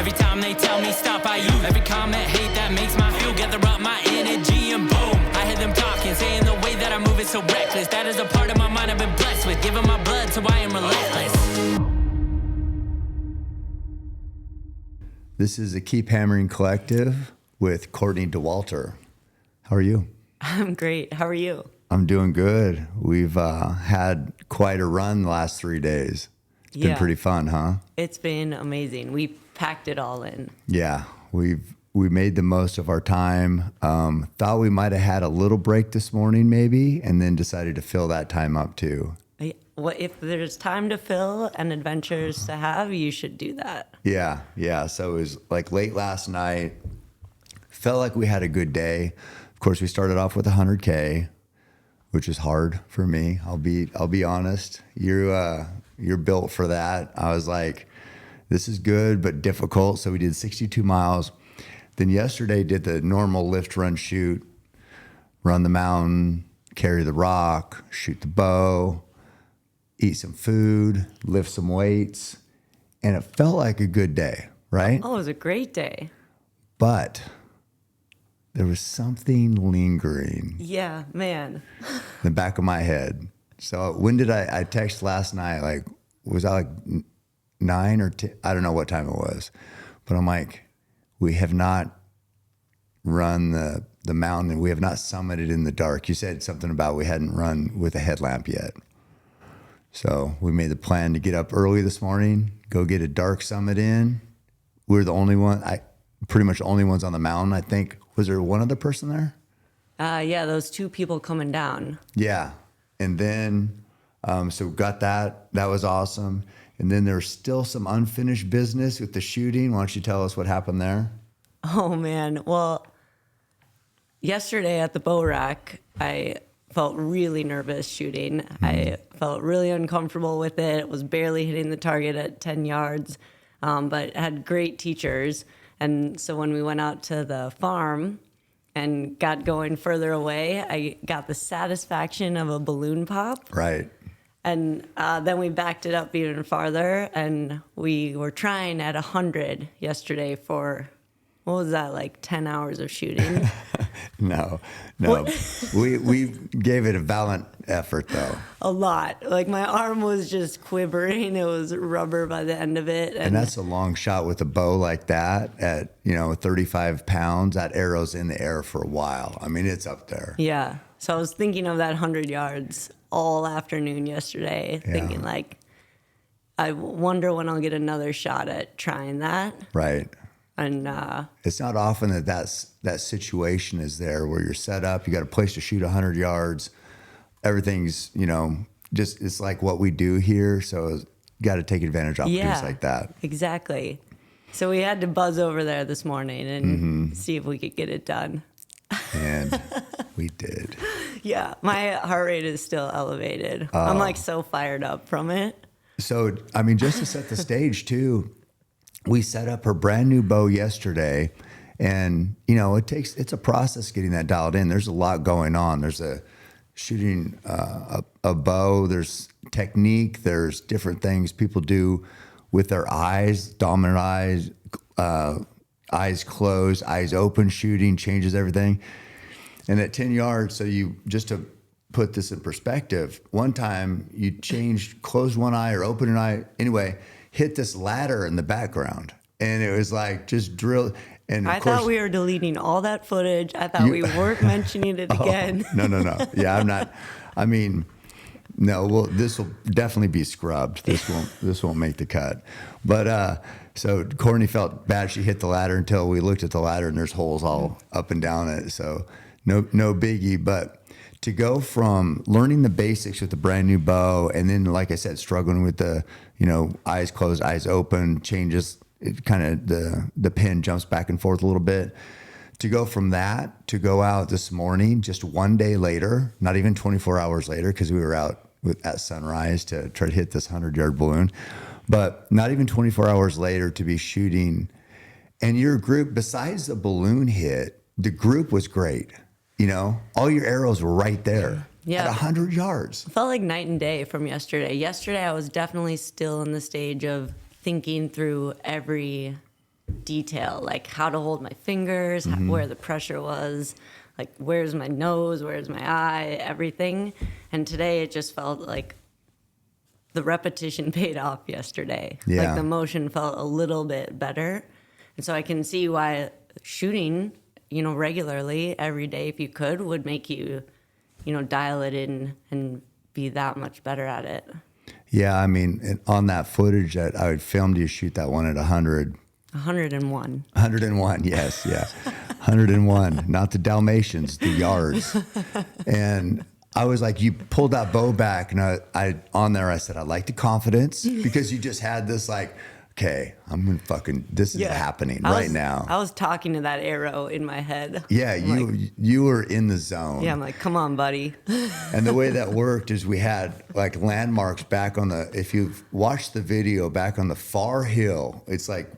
Every time they tell me stop, I use every comment, hate that makes my fuel. Gather up my energy and boom, I hear them talking, saying the way that I move is so reckless. That is a part of my mind I've been blessed with, giving my blood, so I am relentless. This is the Keep Hammering Collective with Courtney Dauwalter. How are you? I'm great. How are you? I'm doing good. We've had quite a run the last 3 days. It's been pretty fun, huh? It's been amazing. We packed it all in. Yeah, we made the most of our time. Thought we might have had a little break this morning maybe, and then decided to fill that time up too. Well, if there's time to fill and adventures to have, you should do that. Yeah. So it was like late last night. Felt like we had a good day. Of course, we started off with 100K, which is hard for me. I'll be honest. You're built for that. I was like, this is good but difficult. So we did 62 miles. Then yesterday did the normal lift, run, shoot, run the mountain, carry the rock, shoot the bow, eat some food, lift some weights, and it felt like a good day, right? Oh, it was a great day. But there was something lingering Yeah, man. in the back of my head. So when did I text last night? Like, was I like 9 or 10? I don't know what time it was. But I'm like, we have not run the mountain and we have not summited in the dark. You said something about we hadn't run with a headlamp yet. So we made the plan to get up early this morning, go get a dark summit in. We're the only one, pretty much the only ones on the mountain, I think. Was there one other person there? Yeah, those 2 people coming down. Yeah. And then, so got that. That was awesome. And then there's still some unfinished business with the shooting. Why don't you tell us what happened there? Oh, man. Well, yesterday at the bow rack, I felt really nervous shooting. I felt really uncomfortable with it. Was barely hitting the target at 10 yards, but had great teachers. And so when we went out to the farm and got going further away, I got the satisfaction of a balloon pop. Right. And then we backed it up even farther, and we were trying at 100 yesterday for, what was that, like 10 hours of shooting? No. We gave it a valiant effort, though. A lot. Like, my arm was just quivering. It was rubber by the end of it. And that's a long shot with a bow like that at, 35 pounds. That arrow's in the air for a while. I mean, it's up there. Yeah. So I was thinking of that 100 yards all afternoon yesterday, thinking like, I wonder when I'll get another shot at trying that. Right. And it's not often that situation is there where you're set up, you got a place to shoot 100 yards. Everything's, just it's like what we do here. So you got to take advantage of opportunities like that. Exactly. So we had to buzz over there this morning and see if we could get it done. And we did. Yeah, my heart rate is still elevated. I'm like so fired up from it. So, I mean, just to set the stage too, we set up her brand new bow yesterday, and it's a process getting that dialed in. There's a lot going on. There's shooting a bow. There's technique. There's different things people do with their eyes, dominant eyes, eyes closed, eyes open shooting changes everything. And at 10 yards, so you just to put this in perspective, one time you closed one eye or open an eye. Anyway, hit this ladder in the background, and it was like just drill. And I thought we were deleting all that footage. I thought we weren't mentioning it again. No. Yeah, I'm not. I mean, no. Well, this will definitely be scrubbed. This won't make the cut. But so Courtney felt bad. She hit the ladder until we looked at the ladder, and there's holes all up and down it. So no biggie. But to go from learning the basics with the brand new bow, and then, like I said, struggling with the eyes closed, eyes open, changes. It kind of the pin jumps back and forth a little bit. To go from that to go out this morning, just one day later, not even 24 hours later, because we were out at sunrise to try to hit this 100-yard balloon, but not even 24 hours later to be shooting. And your group, besides the balloon hit, the group was great. All your arrows were right there at 100 yards. It felt like night and day from yesterday. Yesterday, I was definitely still in the stage of thinking through every detail, like how to hold my fingers, where the pressure was, like where's my nose, where's my eye, everything. And today it just felt like the repetition paid off yesterday. Yeah. Like the motion felt a little bit better. And so I can see why shooting, regularly every day, if you could, would make you, dial it in and be that much better at it. Yeah, I mean, on that footage that I would filmed you shoot that one at 100. 101. 101, yes, yeah. 101, not the Dalmatians, the yards. And I was like, you pulled that bow back, and I on there, I said, I like the confidence, because you just had this like, okay, I'm gonna this is happening right now. I was talking to that arrow in my head. Yeah, you were in the zone. Yeah, I'm like, come on, buddy. And the way that worked is we had like landmarks back if you've watched the video, back on the far hill, it's like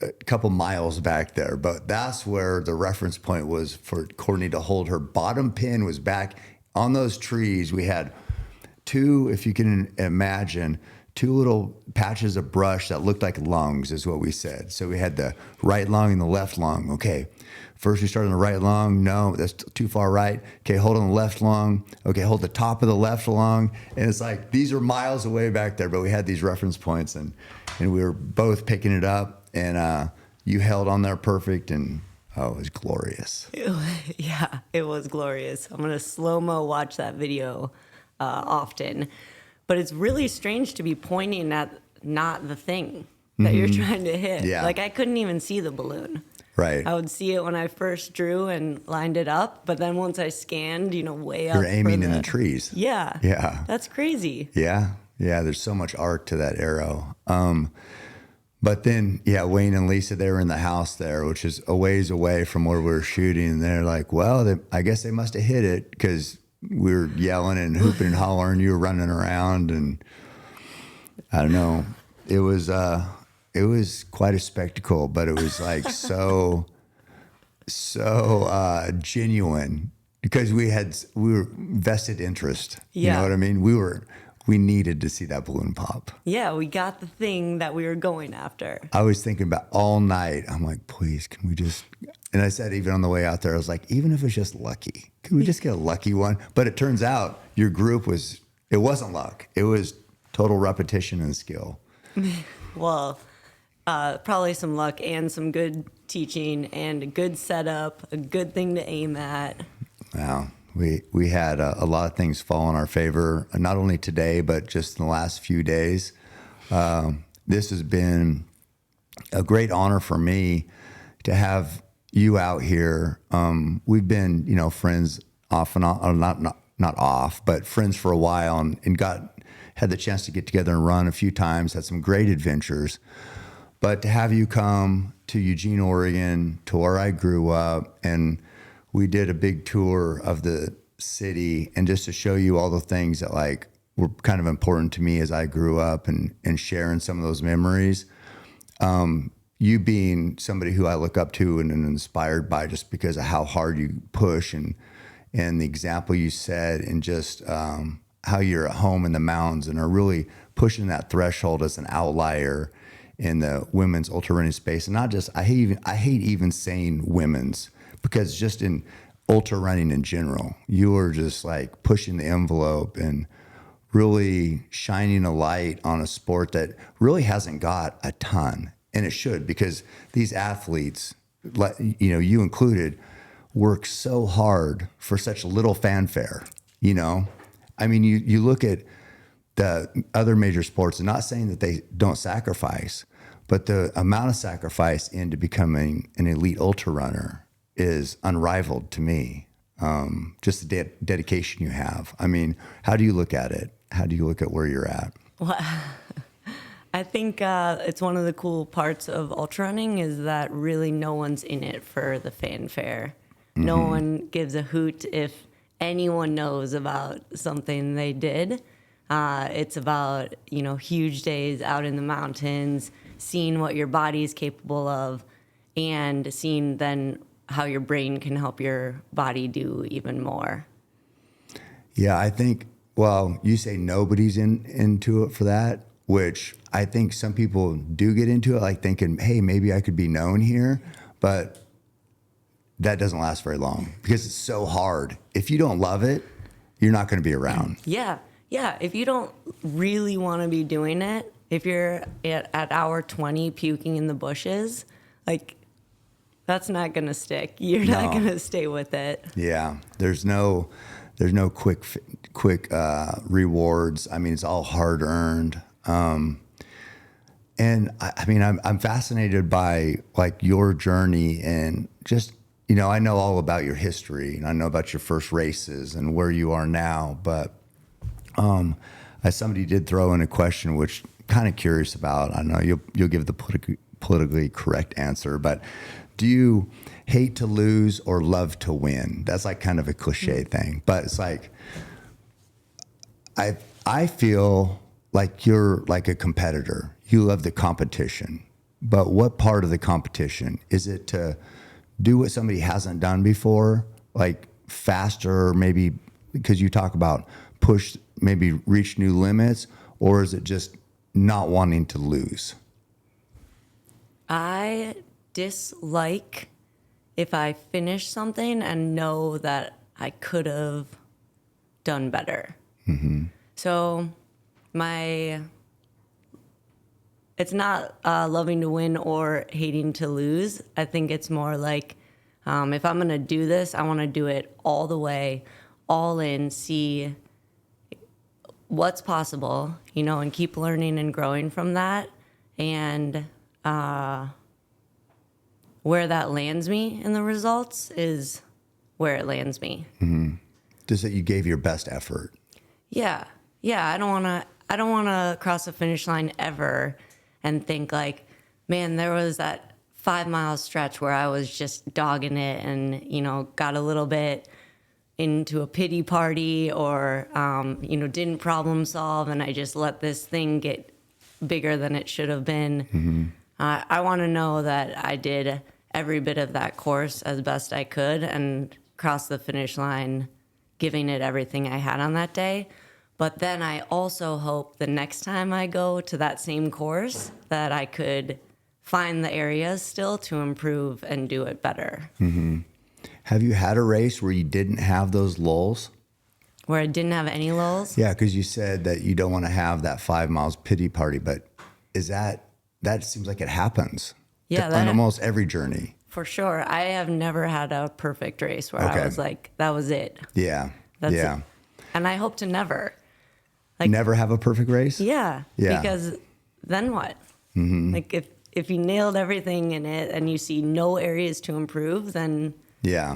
a couple miles back there, but that's where the reference point was for Courtney to hold. Her bottom pin was back on those trees. We had two, if you can imagine, two little patches of brush that looked like lungs, is what we said. So we had the right lung and the left lung. Okay, first we started on the right lung. No, that's too far right. Okay, hold on the left lung. Okay, hold the top of the left lung. And it's like, these are miles away back there, but we had these reference points, and we were both picking it up, and you held on there perfect, and it was glorious. Yeah, it was glorious. I'm going to slow-mo watch that video often. But it's really strange to be pointing at not the thing that you're trying to hit. Yeah. Like I couldn't even see the balloon. Right. I would see it when I first drew and lined it up, but then once I scanned, way up. You're aiming in the trees. Yeah. Yeah. That's crazy. Yeah. Yeah. There's so much art to that arrow. But then, Wayne and Lisa, they were in the house there, which is a ways away from where we were shooting. And they're like, well, I guess they must have hit it, because we were yelling and hooping and hollering. You were running around, and I don't know. It was quite a spectacle, but it was like so genuine, because we were vested interest. Yeah. You know what I mean? We needed to see that balloon pop. Yeah, we got the thing that we were going after. I was thinking about all night. I'm like, please, can we just? And I said, even on the way out there, I was like, even if it's just lucky, can we just get a lucky one? But it turns out your group it wasn't luck. It was total repetition and skill. Well, probably some luck and some good teaching and a good setup, a good thing to aim at. Wow. We had a lot of things fall in our favor, not only today, but just in the last few days. This has been a great honor for me to have you out here. We've been, friends off and on, not off, but friends for a while, and had the chance to get together and run a few times, had some great adventures. But to have you come to Eugene, Oregon, to where I grew up, and we did a big tour of the city, and just to show you all the things that like were kind of important to me as I grew up, and sharing some of those memories. You being somebody who I look up to and am inspired by, just because of how hard you push, and the example you set, and just how you're at home in the mountains and are really pushing that threshold as an outlier in the women's ultra running space. And not just, I hate even saying women's, because just in ultra running in general, you are just like pushing the envelope and really shining a light on a sport that really hasn't got a ton. And it should, because these athletes, you included, work so hard for such little fanfare, I mean, you look at the other major sports, and not saying that they don't sacrifice, but the amount of sacrifice into becoming an elite ultra runner is unrivaled to me. Just the dedication you have. I mean, how do you look at it? How do you look at where you're at? Well, I think it's one of the cool parts of ultra running is that really no one's in it for the fanfare. Mm-hmm. No one gives a hoot if anyone knows about something they did. It's about, huge days out in the mountains, seeing what your body is capable of, and seeing then how your brain can help your body do even more. Yeah, I think, well, you say nobody's into it for that. which I think some people do get into it, like thinking, hey, maybe I could be known here, but that doesn't last very long because it's so hard. If you don't love it, you're not going to be around. Yeah. Yeah. If you don't really want to be doing it, if you're at hour 20 puking in the bushes, like that's not going to stick. You're not going to stay with it. Yeah. There's no quick rewards. I mean, it's all hard earned. And I mean, I'm fascinated by like your journey and just, you know, I know all about your history and I know about your first races and where you are now, but as somebody did throw in a question, which kind of curious about, I know you'll give the politically correct answer, but do you hate to lose or love to win? That's like kind of a cliche thing, but it's like, I feel like you're like a competitor. You love the competition, but what part of the competition? Is it to do what somebody hasn't done before, like faster, maybe because you talk about push, maybe reach new limits, or is it just not wanting to lose? I dislike if I finish something and know that I could have done better. Mm-hmm. So it's not loving to win or hating to lose. I think it's more like if I'm going to do this, I want to do it all the way, all in, see what's possible, you know, and keep learning and growing from that. And where that lands me in the results is where it lands me. Mm-hmm. Just that you gave your best effort. Yeah. Yeah. I don't want to cross the finish line ever and think like, man, there was that 5 mile stretch where I was just dogging it and, you know, got a little bit into a pity party or, you know, didn't problem solve. And I just let this thing get bigger than it should have been. Mm-hmm. I want to know that I did every bit of that course as best I could and cross the finish line, giving it everything I had on that day. But then I also hope the next time I go to that same course that I could find the areas still to improve and do it better. Mm-hmm. Have you had a race where you didn't have those lulls? Where I didn't have any lulls? Yeah, because you said that you don't want to have that 5 miles pity party, but is that seems like it happens on almost every journey. For sure. I have never had a perfect race where I was like, that was it. Yeah. That's it. And I hope to never. Like, never have a perfect race? Yeah. Because then what? Mm-hmm. Like if you nailed everything in it and you see no areas to improve, then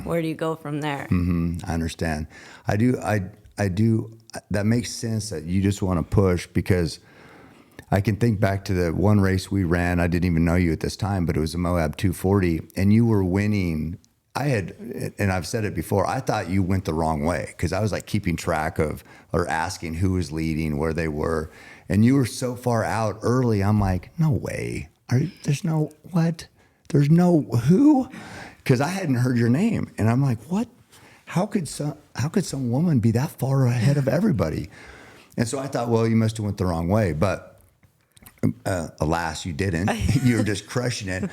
where do you go from there? Mm-hmm. I understand. I do. That makes sense that you just want to push, because I can think back to the one race we ran. I didn't even know you at this time, but it was a Moab 240 and you were winning. And I've said it before, I thought you went the wrong way because I was like keeping track of or asking who was leading, where they were. And you were so far out early. I'm like, no way. There's no who? Because I hadn't heard your name. And I'm like, what? How could some woman be that far ahead of everybody? And so I thought, well, you must have went the wrong way. But alas, you didn't. You were just crushing it.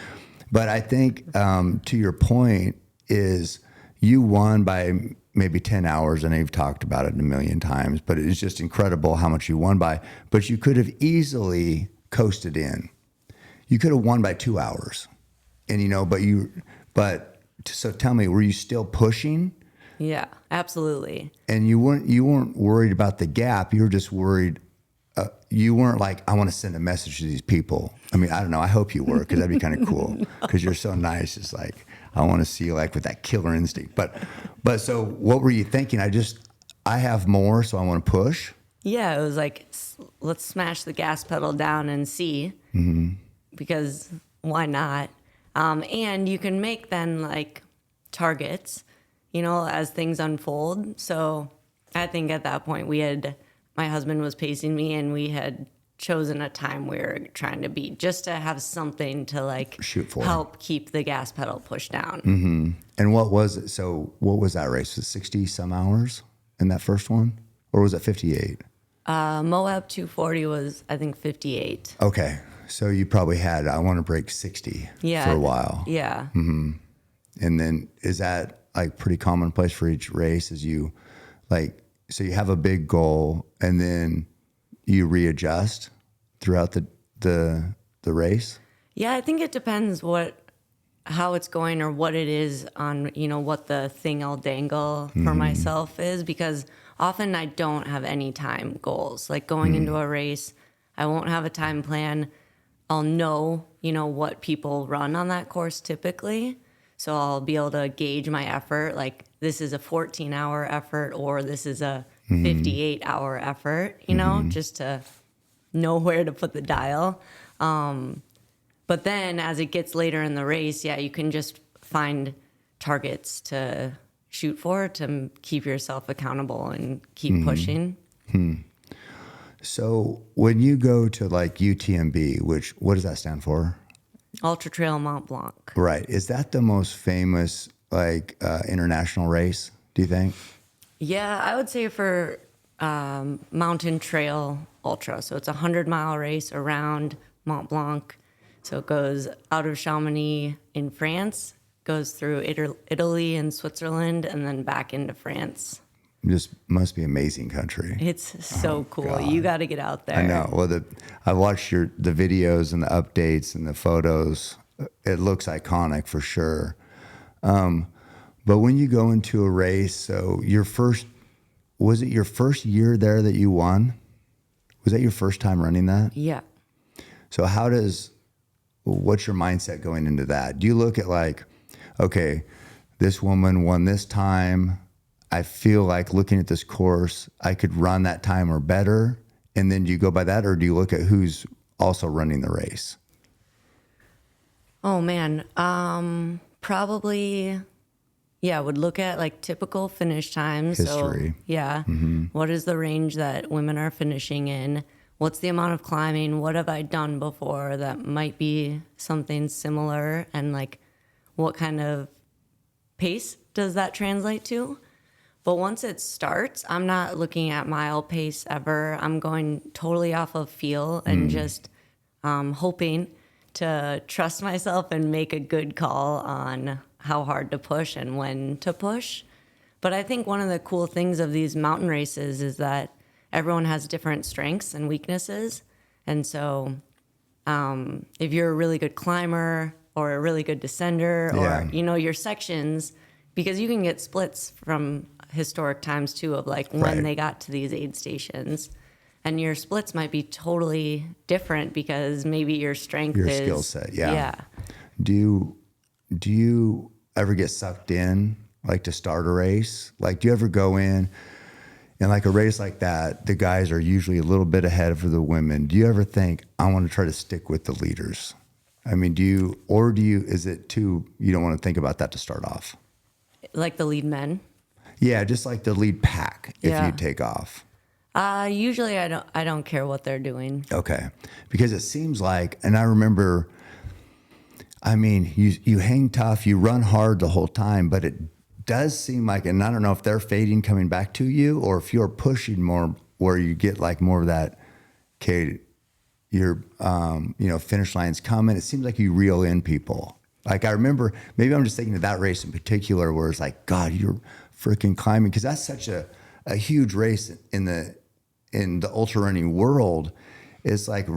But I think to your point is you won by maybe 10 hours. I know you've talked about it a million times, but it's just incredible how much you won by. But you could have easily coasted in. You could have won by 2 hours. And, you know, so tell me, were you still pushing? Yeah, absolutely. And you weren't worried about the gap. You were just worried. You weren't like, I want to send a message to these people. I mean, I don't know. I hope you were, because that'd be kind of cool. Because you're so nice. It's like, I want to see you like with that killer instinct. But so what were you thinking? I have more, so I want to push. Yeah, it was like, let's smash the gas pedal down and see, because why not? And you can make then like targets, you know, as things unfold. So I think at that point my husband was pacing me and we had chosen a time we were trying to beat just to have something to like shoot for, help keep the gas pedal pushed down. Mm-hmm. And what was it? So what was that race? Was it 60 some hours in that first one? Or was it 58? Moab 240 was, I think, 58. Okay. So you probably had, I want to break 60 for a while. Yeah. And then is that like pretty commonplace for each race? Is you like, so you have a big goal and then you readjust throughout the race? Yeah, I think it depends how it's going or what it is on, what the thing I'll dangle for myself is, because often I don't have any time goals. Like going into a race, I won't have a time plan. I'll know, what people run on that course typically. So I'll be able to gauge my effort. Like this is a 14-hour effort or this is a 58-hour effort, just to know where to put the dial. But then as it gets later in the race, you can just find targets to shoot for to keep yourself accountable and keep pushing. So when you go to like UTMB, what does that stand for? Ultra Trail Mont Blanc. Right. Is that the most famous like international race, do you think? Yeah, I would say for mountain trail ultra. So it's a 100-mile race around Mont Blanc. So it goes out of Chamonix in France, goes through Italy and Switzerland, and then back into France. Just must be amazing country. It's so cool. God. You got to get out there. I know. Well, I watched the videos and the updates and the photos. It looks iconic for sure. But when you go into a race, so was it your first year there that you won? Was that your first time running that? Yeah. So what's your mindset going into that? Do you look at like, okay, this woman won this time. I feel like looking at this course, I could run that time or better. And then do you go by that, or do you look at who's also running the race? Oh man. Probably, would look at like typical finish times. History. So, what is the range that women are finishing in? What's the amount of climbing? What have I done before that might be something similar? And like, what kind of pace does that translate to? But once it starts, I'm not looking at mile pace ever. I'm going totally off of feel and just hoping to trust myself and make a good call on how hard to push and when to push. But I think one of the cool things of these mountain races is that everyone has different strengths and weaknesses. And so if you're a really good climber or a really good descender or, your sections, because you can get splits from historic times too of like when they got to these aid stations. And your splits might be totally different because maybe your strength Your is... skill set, yeah. Do you ever get sucked in, like to start a race? Like, do you ever go in and like a race like that, the guys are usually a little bit ahead of the women. Do you ever think, I want to try to stick with the leaders? I mean, is it too, you don't want to think about that to start off? Like the lead men? Yeah, just like the lead pack if you take off. Usually I don't care what they're doing. Okay. Because it seems like, and I remember, I mean, you hang tough, you run hard the whole time, but it does seem like, and I don't know if they're fading coming back to you or if you're pushing more where you get like more of that, okay, your, finish line's coming. It seems like you reel in people. Like I remember, maybe I'm just thinking of that race in particular where it's like, God, you're freaking climbing. Cause that's such a huge race in the ultra running world. It's like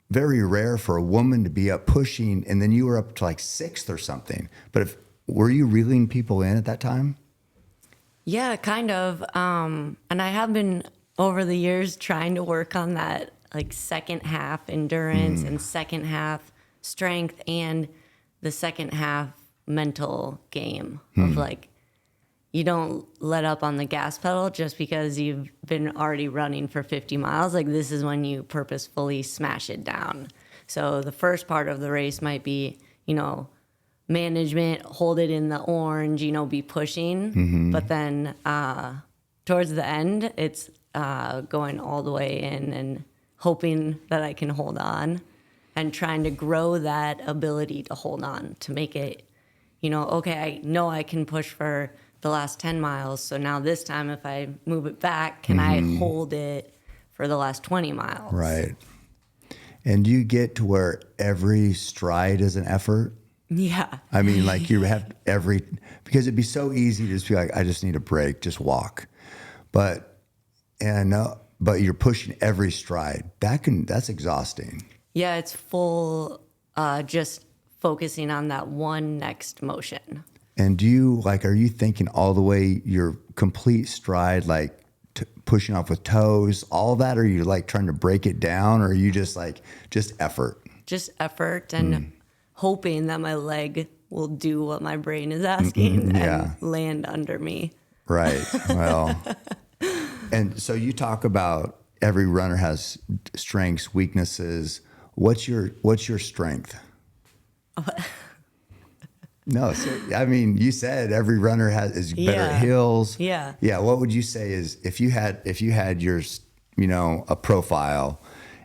very rare for a woman to be up pushing and then you were up to like sixth or something. But were you reeling people in at that time? Yeah, kind of. And I have been over the years trying to work on that like second half endurance and second half strength and the second half mental game of like, you don't let up on the gas pedal just because you've been already running for 50 miles. Like this is when you purposefully smash it down. So the first part of the race might be, management, hold it in the orange, be pushing. But then towards the end, it's going all the way in and hoping that I can hold on and trying to grow that ability to hold on, to make it, okay, I know I can push for the last 10 miles. So now this time, if I move it back, can I hold it for the last 20 miles. Right. And do you get to where every stride is an effort? Yeah. I mean, like you have because it'd be so easy to just be like, I just need a break, just walk. But you're pushing every stride. That's exhausting. Yeah, it's full, just focusing on that one next motion. And are you thinking all the way your complete stride, like pushing off with toes, all that? Or are you like trying to break it down, or are you just effort? Just effort and hoping that my leg will do what my brain is asking and land under me. Right. Well, and so you talk about every runner has strengths, weaknesses. What's your strength? No, I mean, you said every runner is better at hills. Yeah. Yeah. What would you say is if you had your, a profile,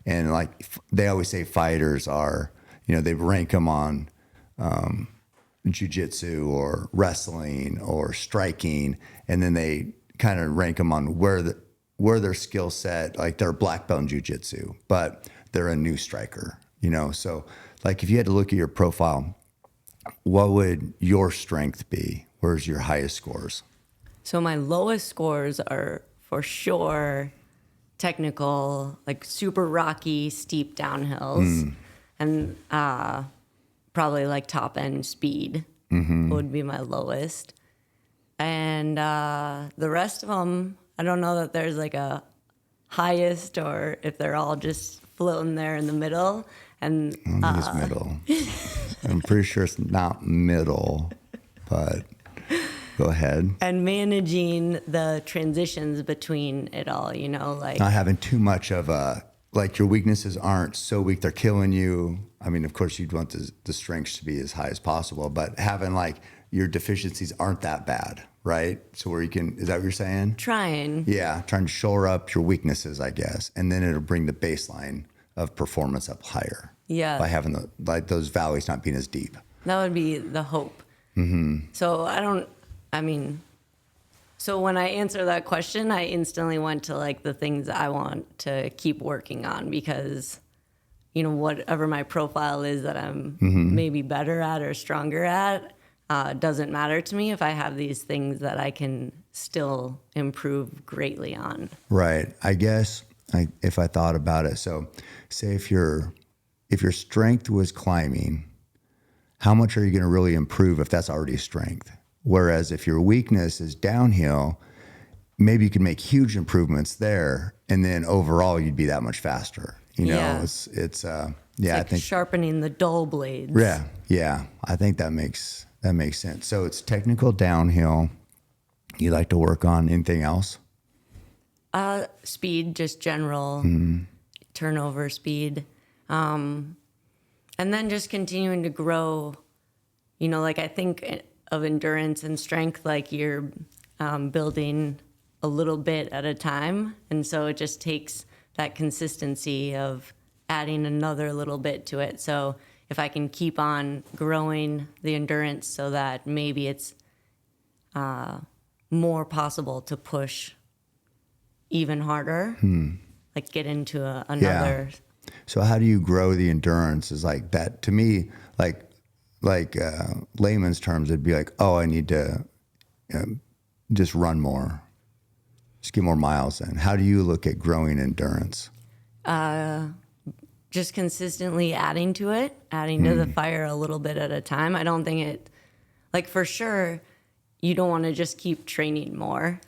and like they always say fighters are, they rank them on jiu-jitsu or wrestling or striking, and then they kind of rank them on where their skill set, like they're a black belt in jiu-jitsu, but they're a new striker, So like if you had to look at your profile, what would your strength be? Where's your highest scores? So my lowest scores are for sure technical, like super rocky, steep downhills, and probably like top end speed would be my lowest. And the rest of them, I don't know that there's like a highest or if they're all just floating there in the middle. And I think it's middle. I'm pretty sure it's not middle, but go ahead. And managing the transitions between it all, like not having too much of like your weaknesses aren't so weak they're killing you. I mean, of course, you'd want the strengths to be as high as possible, but having like your deficiencies aren't that bad, right? So where is that what you're saying? Trying to shore up your weaknesses, I guess, and then it'll bring the baseline of performance up higher. Yeah. By having those valleys not being as deep. That would be the hope. So so when I answer that question, I instantly went to like the things I want to keep working on because, whatever my profile is that I'm maybe better at or stronger at, doesn't matter to me if I have these things that I can still improve greatly on. Right. I guess if I thought about it, so say if your strength was climbing, how much are you going to really improve if that's already a strength? Whereas if your weakness is downhill, maybe you can make huge improvements there, and then overall you'd be that much faster. It's I think sharpening the dull blades. Yeah. I think that makes sense. So it's technical downhill. You like to work on anything else? Speed, just general turnover speed. And then just continuing to grow, like I think of endurance and strength, like you're building a little bit at a time. And so it just takes that consistency of adding another little bit to it. So if I can keep on growing the endurance so that maybe it's more possible to push even harder, like get into another... Yeah. So how do you grow the endurance? Is like that to me, like layman's terms, it'd be like, oh, I need to just run more, just get more miles in. How do you look at growing endurance? Just consistently adding to the fire a little bit at a time. I don't think it, like for sure, you don't want to just keep training more.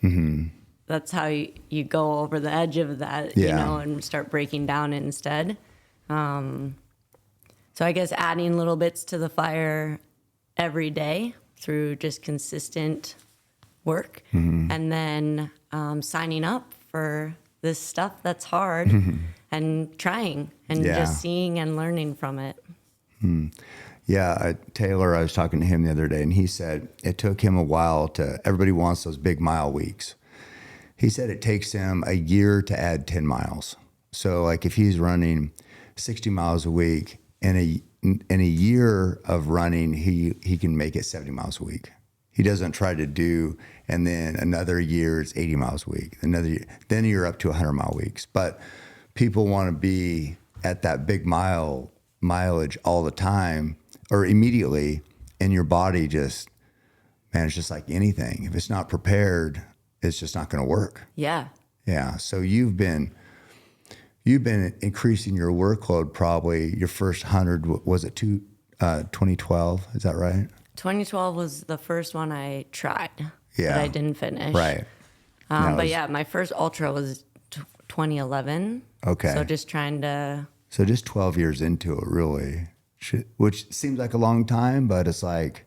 That's how you go over the edge of that, and start breaking down instead. So I guess adding little bits to the fire every day through just consistent work, and then signing up for this stuff that's hard and trying and just seeing and learning from it. Yeah, Taylor, I was talking to him the other day, and he said it took him a while everybody wants those big mile weeks. He said it takes him a year to add 10 miles. So like if he's running 60 miles a week, in a year of running, he can make it 70 miles a week. He doesn't try to do, and then another year it's 80 miles a week. Another year, then you're up to 100-mile weeks. But people want to be at that big mileage all the time or immediately, and your body just, man, it's just like anything. If it's not prepared, it's just not going to work. Yeah. Yeah. So you've been increasing your workload. Probably your first 100 was it 2012? Is that right? 2012 was the first one I tried. Yeah. But I didn't finish. Right. But yeah, my first ultra was 2011. Okay. So just trying to. So just 12 years into it, really, which seems like a long time, but it's like,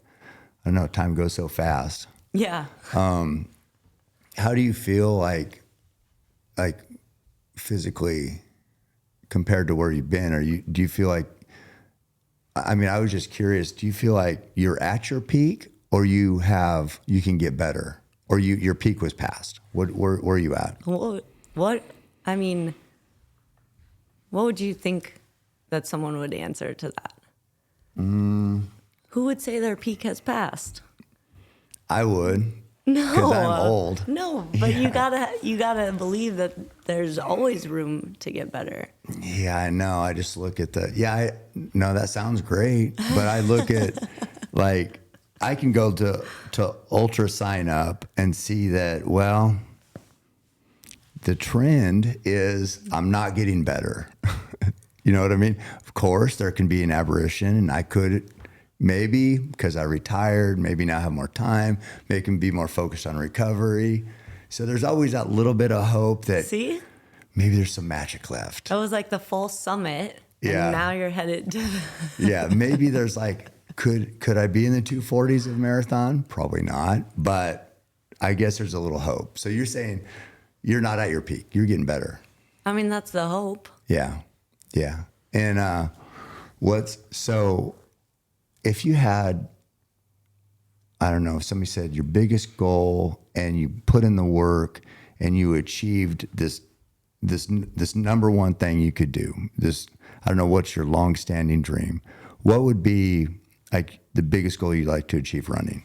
I don't know, time goes so fast. Yeah. How do you feel like physically compared to where you've been? Do you feel like, I mean, I was just curious, do you feel like you're at your peak or you can get better or your peak was passed? Where are you at? What would you think that someone would answer to that? Who would say their peak has passed? I would. No, because I'm old. No, but you gotta believe that there's always room to get better. Yeah, I know. I just look at no, that sounds great. But I look at like, I can go to Ultra Sign Up and see that, well, the trend is I'm not getting better. You know what I mean? Of course, there can be an aberration, and I could maybe, because I retired, maybe now have more time, maybe can be more focused on recovery. So there's always that little bit of hope that maybe there's some magic left. It was like the full summit, yeah. And now you're headed to yeah, maybe there's like, could I be in the 240s of a marathon? Probably not, but I guess there's a little hope. So you're saying you're not at your peak. You're getting better. I mean, that's the hope. Yeah, yeah. And if you had, I don't know, if somebody said your biggest goal and you put in the work and you achieved this number one thing you could do, I don't know, what's your long-standing dream? What would be like the biggest goal you'd like to achieve running?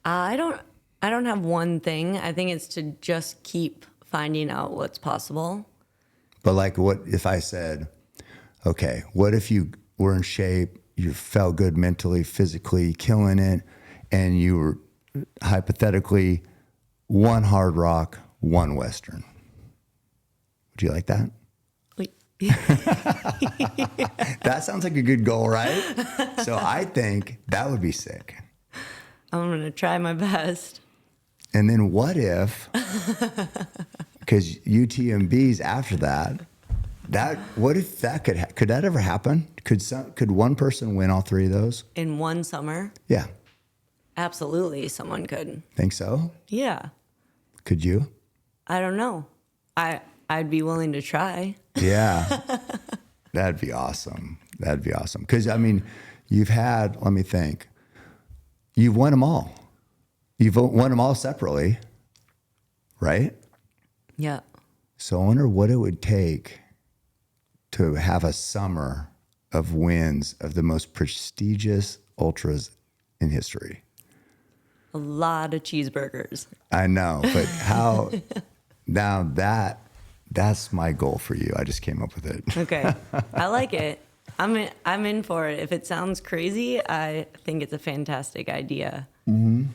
I don't have one thing. I think it's to just keep finding out what's possible. But like, what if I said, okay, what if you were in shape, you felt good mentally, physically, killing it, and you were hypothetically one hard rock, one Western? Would you like that? That sounds like a good goal, right? So I think that would be sick. I'm going to try my best. And then what if, because UTMB's after that, what if that could that ever happen? Could one person win all three of those? In one summer? Yeah. Absolutely, someone could. Think so? Yeah. Could you? I don't know. I'd be willing to try. Yeah. That'd be awesome. That'd be awesome. Because, I mean, let me think. You've won them all. You've won them all separately, right? Yeah. So I wonder what it would take to have a summer of wins of the most prestigious ultras in history. A lot of cheeseburgers. I know, but how? Now that's my goal for you. I just came up with it. Okay, I like it. I'm in for it. If it sounds crazy, I think it's a fantastic idea. Mm-hmm.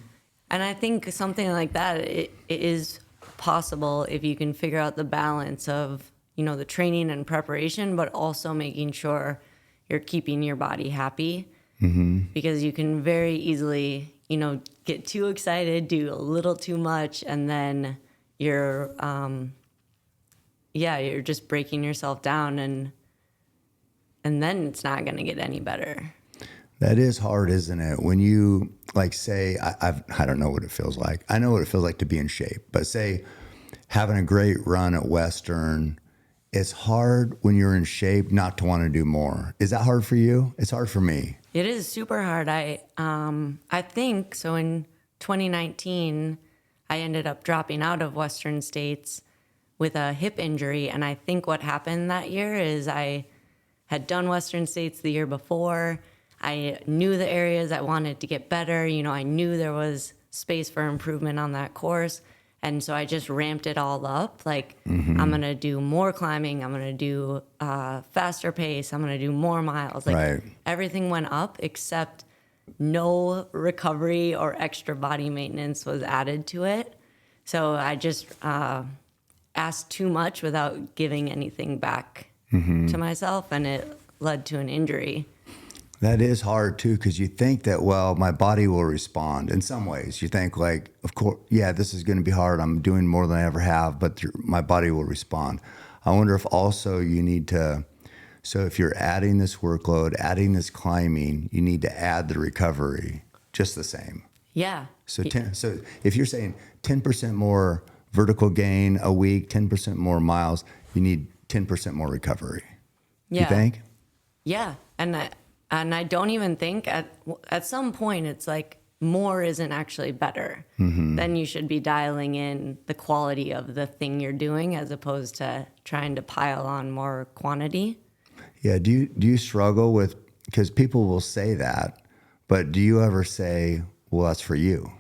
And I think something like that it is possible if you can figure out the balance of the training and preparation, but also making sure you're keeping your body happy. Mm-hmm. Because you can very easily get too excited, do a little too much, and then you're just breaking yourself down, and then it's not going to get any better. That is hard, isn't it? When you say, I don't know what it feels like. I know what it feels like to be in shape, but say having a great run at Western, it's hard when you're in shape not to want to do more. Is that hard for you? It's hard for me. It is super hard. I think so. In 2019, I ended up dropping out of Western States with a hip injury, and I think what happened that year is I had done Western States the year before. I knew the areas I wanted to get better. You know, I knew there was space for improvement on that course. And so I just ramped it all up. Like, I'm going to do more climbing. I'm going to do faster pace. I'm going to do more miles. Like, everything went up except no recovery or extra body maintenance was added to it. So I just asked too much without giving anything back to myself, and it led to an injury. That is hard too, because you think that, well, my body will respond in some ways. You think like, of course, yeah, this is going to be hard. I'm doing more than I ever have, but my body will respond. I wonder if also you need to, so if you're adding this workload, adding this climbing, you need to add the recovery just the same. Yeah. So if you're saying 10% more vertical gain a week, 10% more miles, you need 10% more recovery. Yeah. You think? Yeah. And I don't even think at some point it's like more isn't actually better. Then you should be dialing in the quality of the thing you're doing as opposed to trying to pile on more quantity. Yeah. Do you struggle with, because people will say that, but do you ever say, well, that's for you?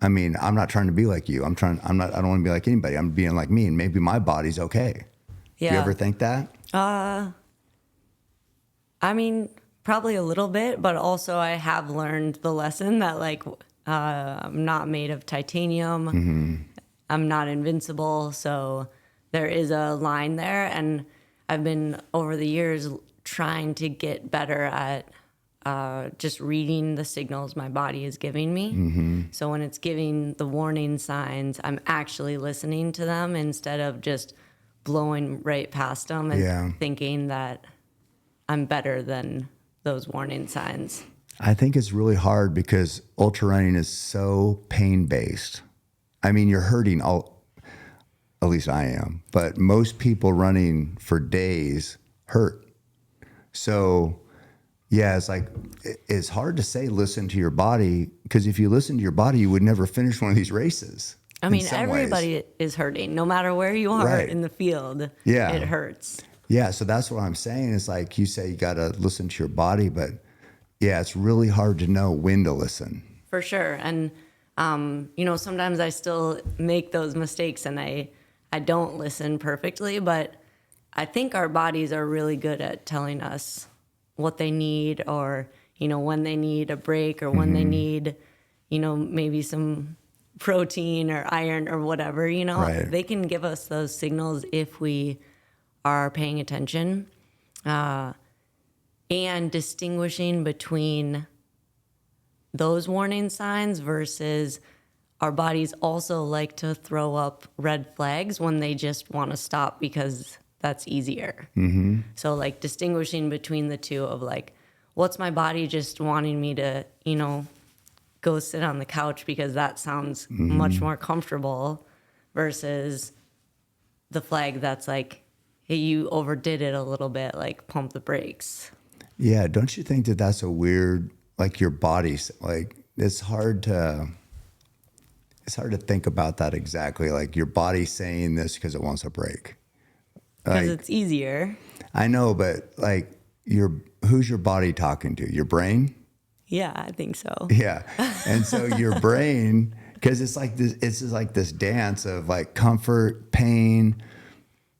I mean, I'm not trying to be like you. I don't want to be like anybody. I'm being like me, and maybe my body's okay. Yeah. Do you ever think that? I mean, probably a little bit, but also I have learned the lesson that like I'm not made of titanium. I'm not invincible. So there is a line there. And I've been over the years trying to get better at just reading the signals my body is giving me. So when it's giving the warning signs, I'm actually listening to them instead of just blowing right past them and thinking that I'm better than those warning signs. I think it's really hard because ultra running is so pain-based. I mean, you're hurting at least I am, but most people running for days hurt. So yeah, it's like, it's hard to say, listen to your body, because if you listen to your body, you would never finish one of these races. I mean, everybody is hurting, no matter where you are in the field. Yeah. It hurts. Yeah, so that's what I'm saying. Is like you say, you got to listen to your body, but yeah, it's really hard to know when to listen. For sure. And, you know, sometimes I still make those mistakes and I don't listen perfectly, but I think our bodies are really good at telling us what they need, or, you know, when they need a break, or when they need, you know, maybe some protein or iron or whatever, you know. They can give us those signals if we are paying attention, and distinguishing between those warning signs versus our bodies also like to throw up red flags when they just want to stop because that's easier. So like distinguishing between the two of like, what's my body just wanting me to, you know, go sit on the couch because that sounds much more comfortable, versus the flag that's like, hey, you overdid it a little bit, like pump the brakes. Yeah, don't you think that that's a weird, like your body's, like it's hard to think about that exactly. Like your body saying this because it wants a break. Because like, it's easier. I know, but like who's your body talking to? Your brain? Yeah, I think so. Yeah. And so your brain, because it's just like this dance of like comfort, pain.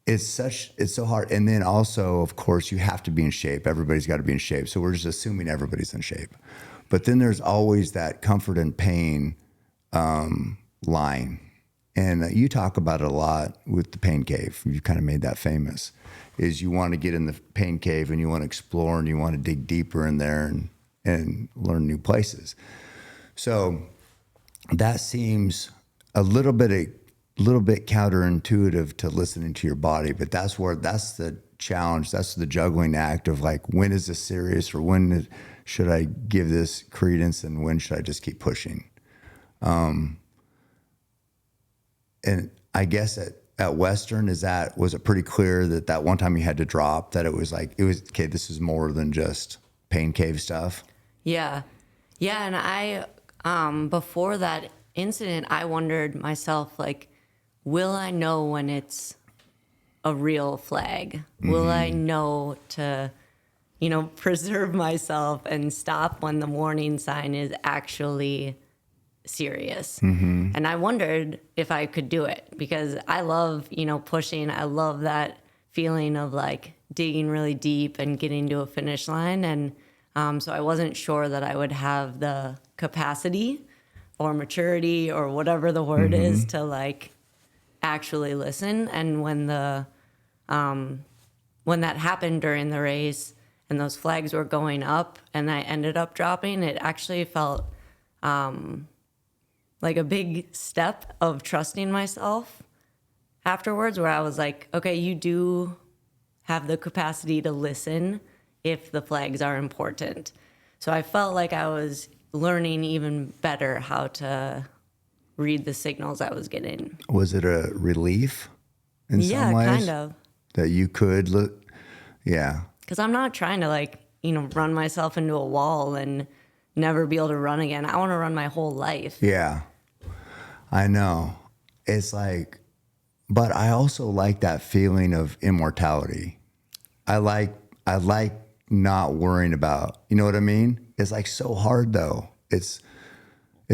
It's so hard. And then also, of course, you have to be in shape. Everybody's got to be in shape. So we're just assuming everybody's in shape. But then there's always that comfort and pain line. And you talk about it a lot with the pain cave. You kind of made that famous, is you want to get in the pain cave and you want to explore and you want to dig deeper in there and learn new places. So that seems a little bit counterintuitive to listening to your body, but that's the challenge. That's the juggling act of like, when is this serious, or when should I give this credence, and when should I just keep pushing? And I guess at Western, was it pretty clear that one time you had to drop, that it was okay, this is more than just pain cave stuff? Yeah. Yeah. And I, before that incident, I wondered myself, like, will I know when it's a real flag? Will I know to preserve myself and stop when the warning sign is actually serious. And I wondered if I could do it because I love, pushing. I love that feeling of like digging really deep and getting to a finish line. And so I wasn't sure that I would have the capacity or maturity or whatever the word is to like actually listen. And when that happened during the race and those flags were going up and I ended up dropping, it actually felt like a big step of trusting myself afterwards, where I was like, okay, you do have the capacity to listen if the flags are important. So I felt like I was learning even better how to read the signals I was getting. Was it a relief in some Yeah, ways? kind of. That you could look, yeah. Because I'm not trying to run myself into a wall and never be able to run again. I want to run my whole life. Yeah, I know. It's like, but I also like that feeling of immortality. I like not worrying about, you know what I mean? It's like so hard though. It's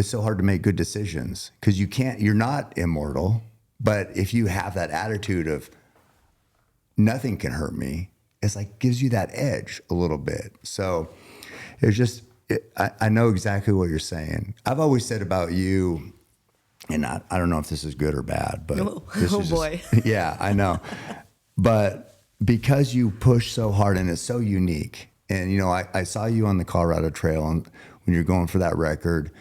so hard to make good decisions because you're not immortal, but if you have that attitude of nothing can hurt me, it's like gives you that edge a little bit. So it's just, I know exactly what you're saying. I've always said about you, and I don't know if this is good or bad, but this is boy. Yeah, I know. But because you push so hard and it's so unique, and I saw you on the Colorado Trail and when you're going for that record,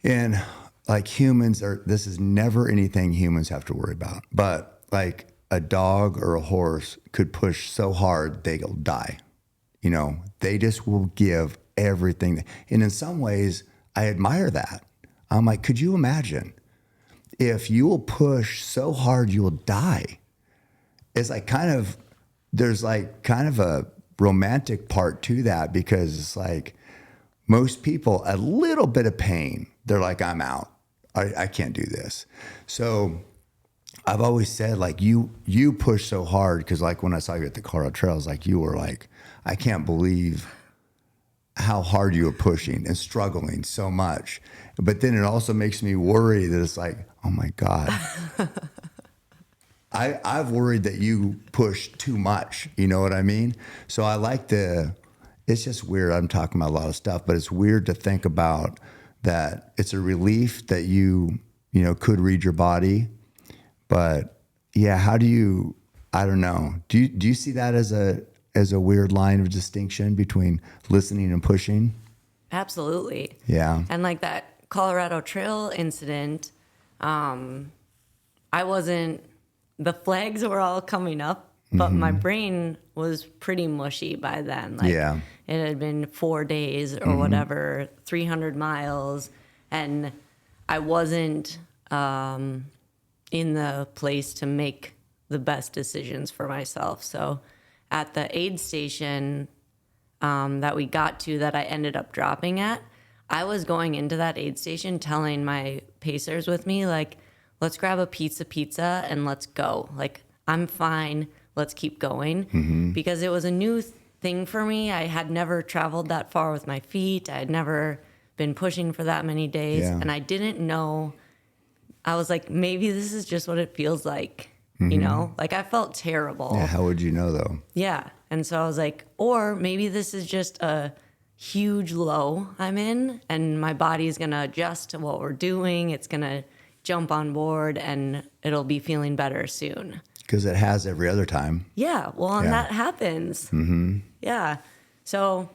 and like this is never anything humans have to worry about. But like a dog or a horse could push so hard they'll die. They just will give everything. And in some ways, I admire that. I'm like, could you imagine if you will push so hard you will die? It's like there's like kind of a romantic part to that because it's like most people, a little bit of pain, they're like, I'm out. I can't do this. So I've always said like you push so hard because like when I saw you at the Colorado Trails, like you were like, I can't believe how hard you were pushing and struggling so much. But then it also makes me worry that it's like, oh my God. I've worried that you push too much. You know what I mean? So I like it's just weird. I'm talking about a lot of stuff, but it's weird to think about that it's a relief that you could read your body. But yeah, I don't know. Do you see that as a weird line of distinction between listening and pushing? Absolutely. Yeah. And like that Colorado Trail incident, the flags were all coming up, but my brain was pretty mushy by then. Like Yeah. it had been 4 days or whatever, 300 miles, and I wasn't in the place to make the best decisions for myself. So at the aid station that we got to that I ended up dropping at, I was going into that aid station telling my pacers with me, like, let's grab a pizza and let's go. Like, I'm fine. Let's keep going. Because it was a new thing for me. I had never traveled that far with my feet. I had never been pushing for that many days. Yeah. And I didn't know. I was like, maybe this is just what it feels like. Like I felt terrible. Yeah. How would you know though? Yeah. And so I was like, or maybe this is just a huge low I'm in and my body's going to adjust to what we're doing. It's going to jump on board and it'll be feeling better soon. Because it has every other time. Yeah. Well, and that happens. Yeah. So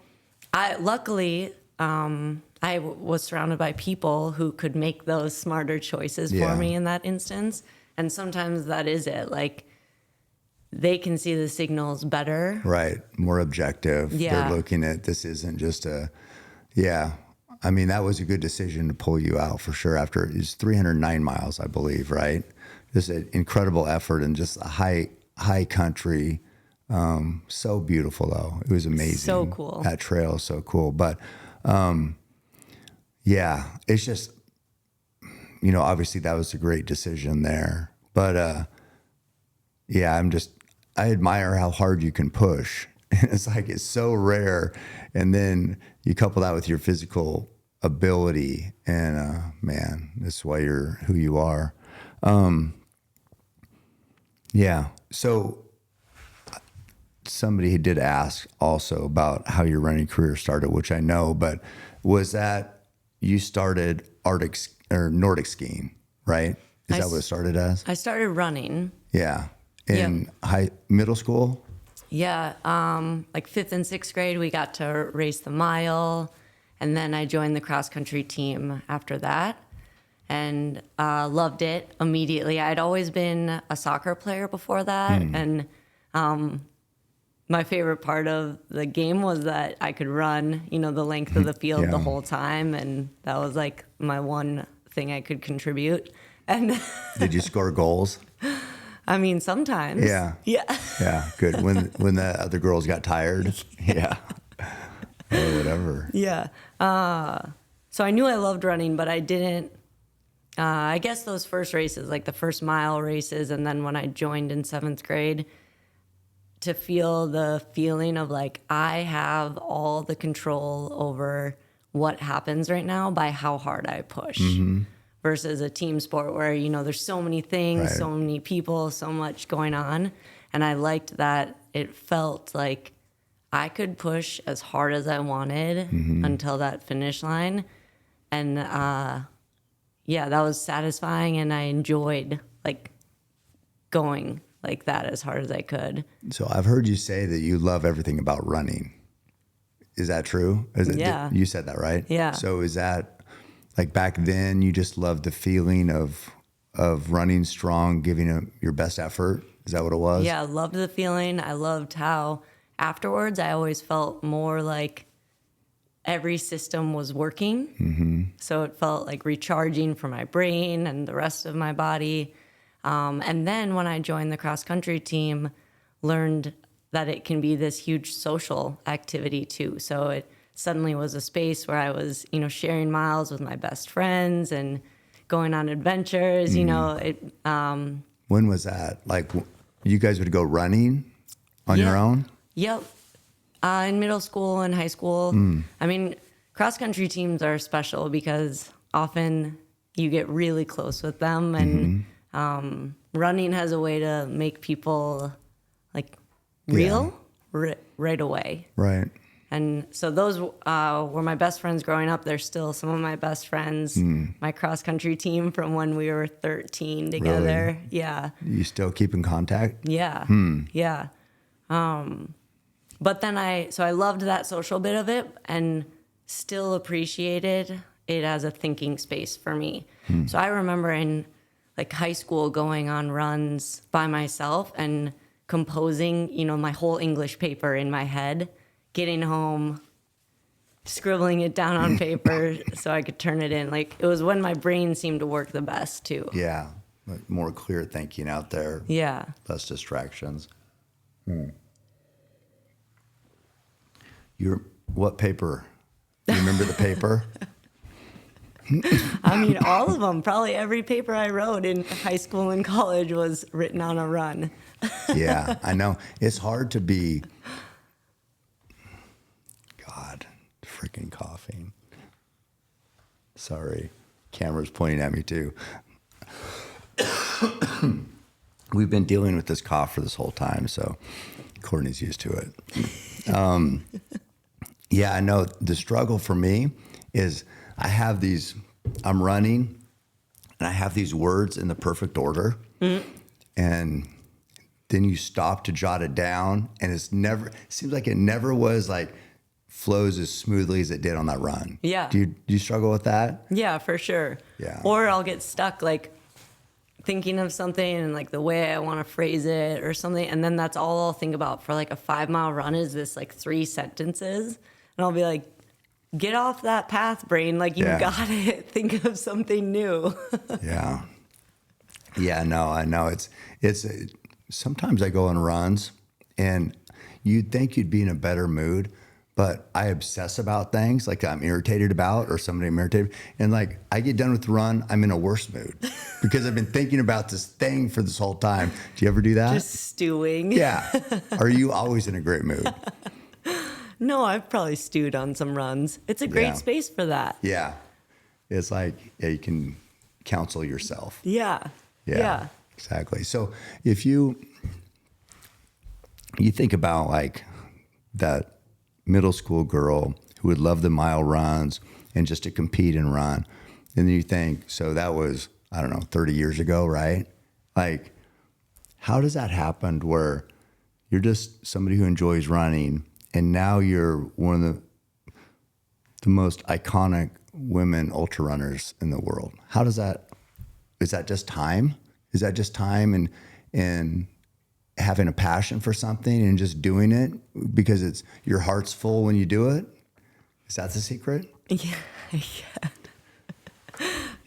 luckily, I was surrounded by people who could make those smarter choices for me in that instance. And sometimes that is it. Like, they can see the signals better. Right. More objective. Yeah. They're looking at this isn't just I mean, that was a good decision to pull you out for sure after it was 309 miles, I believe, right? Just an incredible effort and just a high country. So beautiful though. It was amazing. So cool. That trail is so cool. But it's just, obviously that was a great decision there. But I admire how hard you can push. And it's like, it's so rare. And then you couple that with your physical ability, and man, that's why you're who you are. Yeah. So somebody did ask also about how your running career started, which I know, but was that you started Nordic skiing, right? Is that what it started as? I started running. Yeah. In middle school? Yeah. Like 5th and 6th grade, we got to race the mile. And then I joined the cross country team after that and loved it immediately. I'd always been a soccer player before that. And my favorite part of the game was that I could run, the length of the field the whole time. And that was like my one thing I could contribute. And did you score goals? I mean, sometimes. Yeah. Yeah. Yeah. Good. When the other girls got tired. Yeah. Or whatever. Yeah. So I knew I loved running, but I didn't. I guess those first races, like the first mile races, and then when I joined in 7th grade, to feel the feeling of like I have all the control over what happens right now by how hard I push. Versus a team sport where, there's so many things, so many people, so much going on. And I liked that it felt like I could push as hard as I wanted until that finish line. And that was satisfying. And I enjoyed like going like that as hard as I could. So I've heard you say that you love everything about running. Is that true? Yeah. You said that, right? Yeah. So is that like back then you just loved the feeling of running strong, giving it your best effort? Is that what it was? Yeah, I loved the feeling. I loved how afterwards I always felt more like every system was working. So it felt like recharging for my brain and the rest of my body. And then when I joined the cross country team, learned that it can be this huge social activity too. So it suddenly was a space where I was, sharing miles with my best friends and going on adventures, When was that? Like you guys would go running on your own? Yep. In middle school and high school. I mean, cross country teams are special because often you get really close with them, and running has a way to make people like real right away. Right. And so those were my best friends growing up. They're still some of my best friends. My cross country team from when we were 13 together. Really? Yeah. You still keep in contact? Yeah. Yeah. But then I loved that social bit of it and still appreciated it as a thinking space for me. So I remember in like high school going on runs by myself and composing, my whole English paper in my head, getting home, scribbling it down on paper so I could turn it in. Like it was when my brain seemed to work the best too. Yeah. Like more clear thinking out there. Yeah. Less distractions. What paper? You remember the paper? I mean, all of them. Probably every paper I wrote in high school and college was written on a run. Yeah, I know. It's hard to be... God, freaking coughing. Sorry. Camera's pointing at me too. We've been dealing with this cough for this whole time, so Courtney's used to it. Yeah, I know the struggle for me is I'm running and I have these words in the perfect order. And then you stop to jot it down and it seems like it never was like flows as smoothly as it did on that run. Yeah. Do you struggle with that? Yeah, for sure. Yeah. Or I'll get stuck like thinking of something and like the way I want to phrase it or something. And then that's all I'll think about for like a 5-mile run is this like 3 sentences. And I'll be like, get off that path, brain. Like you got it. Think of something new. Yeah. Yeah, no, I know. It's sometimes I go on runs and you'd think you'd be in a better mood, but I obsess about things like I'm irritated about or somebody I'm irritated. And like I get done with the run, I'm in a worse mood because I've been thinking about this thing for this whole time. Do you ever do that? Just stewing. Yeah. Are you always in a great mood? No, I've probably stewed on some runs. It's a great space for that. Yeah. It's like, you can counsel yourself. Yeah. Yeah. Exactly. So if you think about like that middle school girl who would love the mile runs and just to compete and run, and then you think, so that was, I don't know, 30 years ago, right? Like, how does that happen where you're just somebody who enjoys running and now you're one of the most iconic women ultra runners in the world? How does that, is that just time? Is that just time and having a passion for something and just doing it because it's your heart's full when you do it? Is that the secret? Yeah.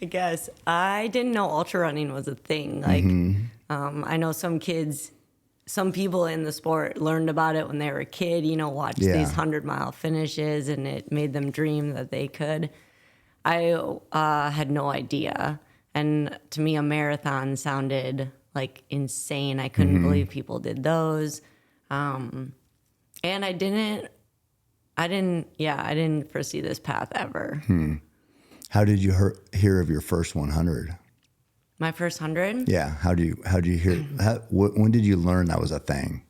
I guess. I didn't know ultra running was a thing. Like, I know some people in the sport learned about it when they were a kid, watched these 100-mile finishes and it made them dream that they could. I had no idea. And to me, a marathon sounded like insane. I couldn't believe people did those. And I didn't foresee this path ever. How did you hear of your first 100? My first 100? Yeah. How do you hear? When did you learn that was a thing?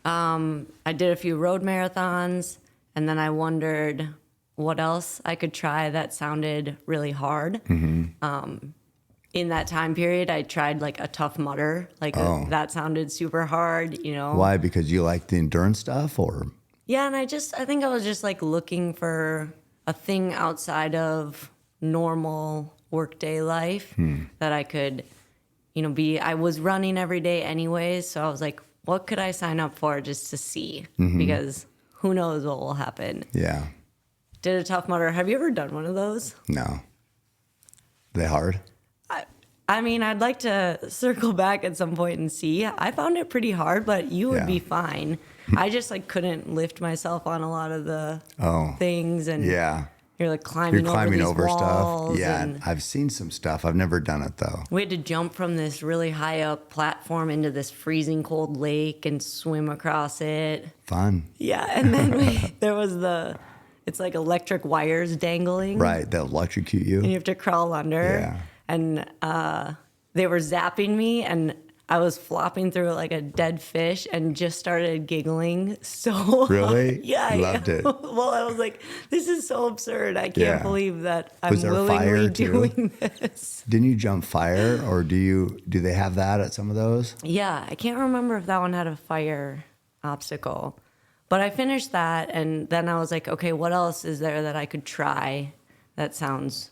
I did a few road marathons, and then I wondered what else I could try that sounded really hard. In that time period, I tried like a Tough Mudder. That sounded super hard, Why? Because you like the endurance stuff, or? Yeah, and I think I was just like looking for a thing outside of normal workday life that I could, be. I was running every day anyways, so I was like, what could I sign up for just to see? Because who knows what will happen. Yeah. Did a Tough Mudder. Have you ever done one of those? No. They hard? I mean, I'd like to circle back at some point and see. I found it pretty hard, but you would be fine. I just like couldn't lift myself on a lot of the things, and you're like climbing over stuff. walls. Yeah, I've seen some stuff. I've never done it though. We had to jump from this really high up platform into this freezing cold lake and swim across it. Fun. Yeah, and then there was it's like electric wires dangling. Right, they'll electrocute you. And you have to crawl under. Yeah. And they were zapping me, and I was flopping through like a dead fish and just started giggling so Really? Yeah. Loved it. Well, I was like, this is so absurd. I can't believe that I'm Was there willingly fire doing this. Didn't you jump fire, or do they have that at some of those? Yeah, I can't remember if that one had a fire obstacle. But I finished that, and then I was like, okay, what else is there that I could try that sounds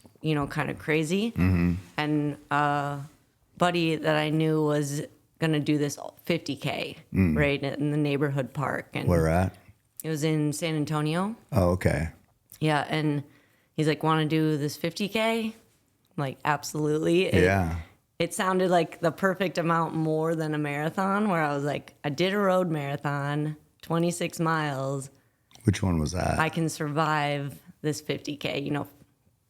kind of crazy? And a buddy that I knew was going to do this 50K, right, in the neighborhood park. And Where at? it was in San Antonio. Oh, okay. Yeah, and he's like, want to do this 50K? I'm like, absolutely. It sounded like the perfect amount more than a marathon, where I was like, I did a road marathon, 26 miles. Which one was that? I can survive this 50K,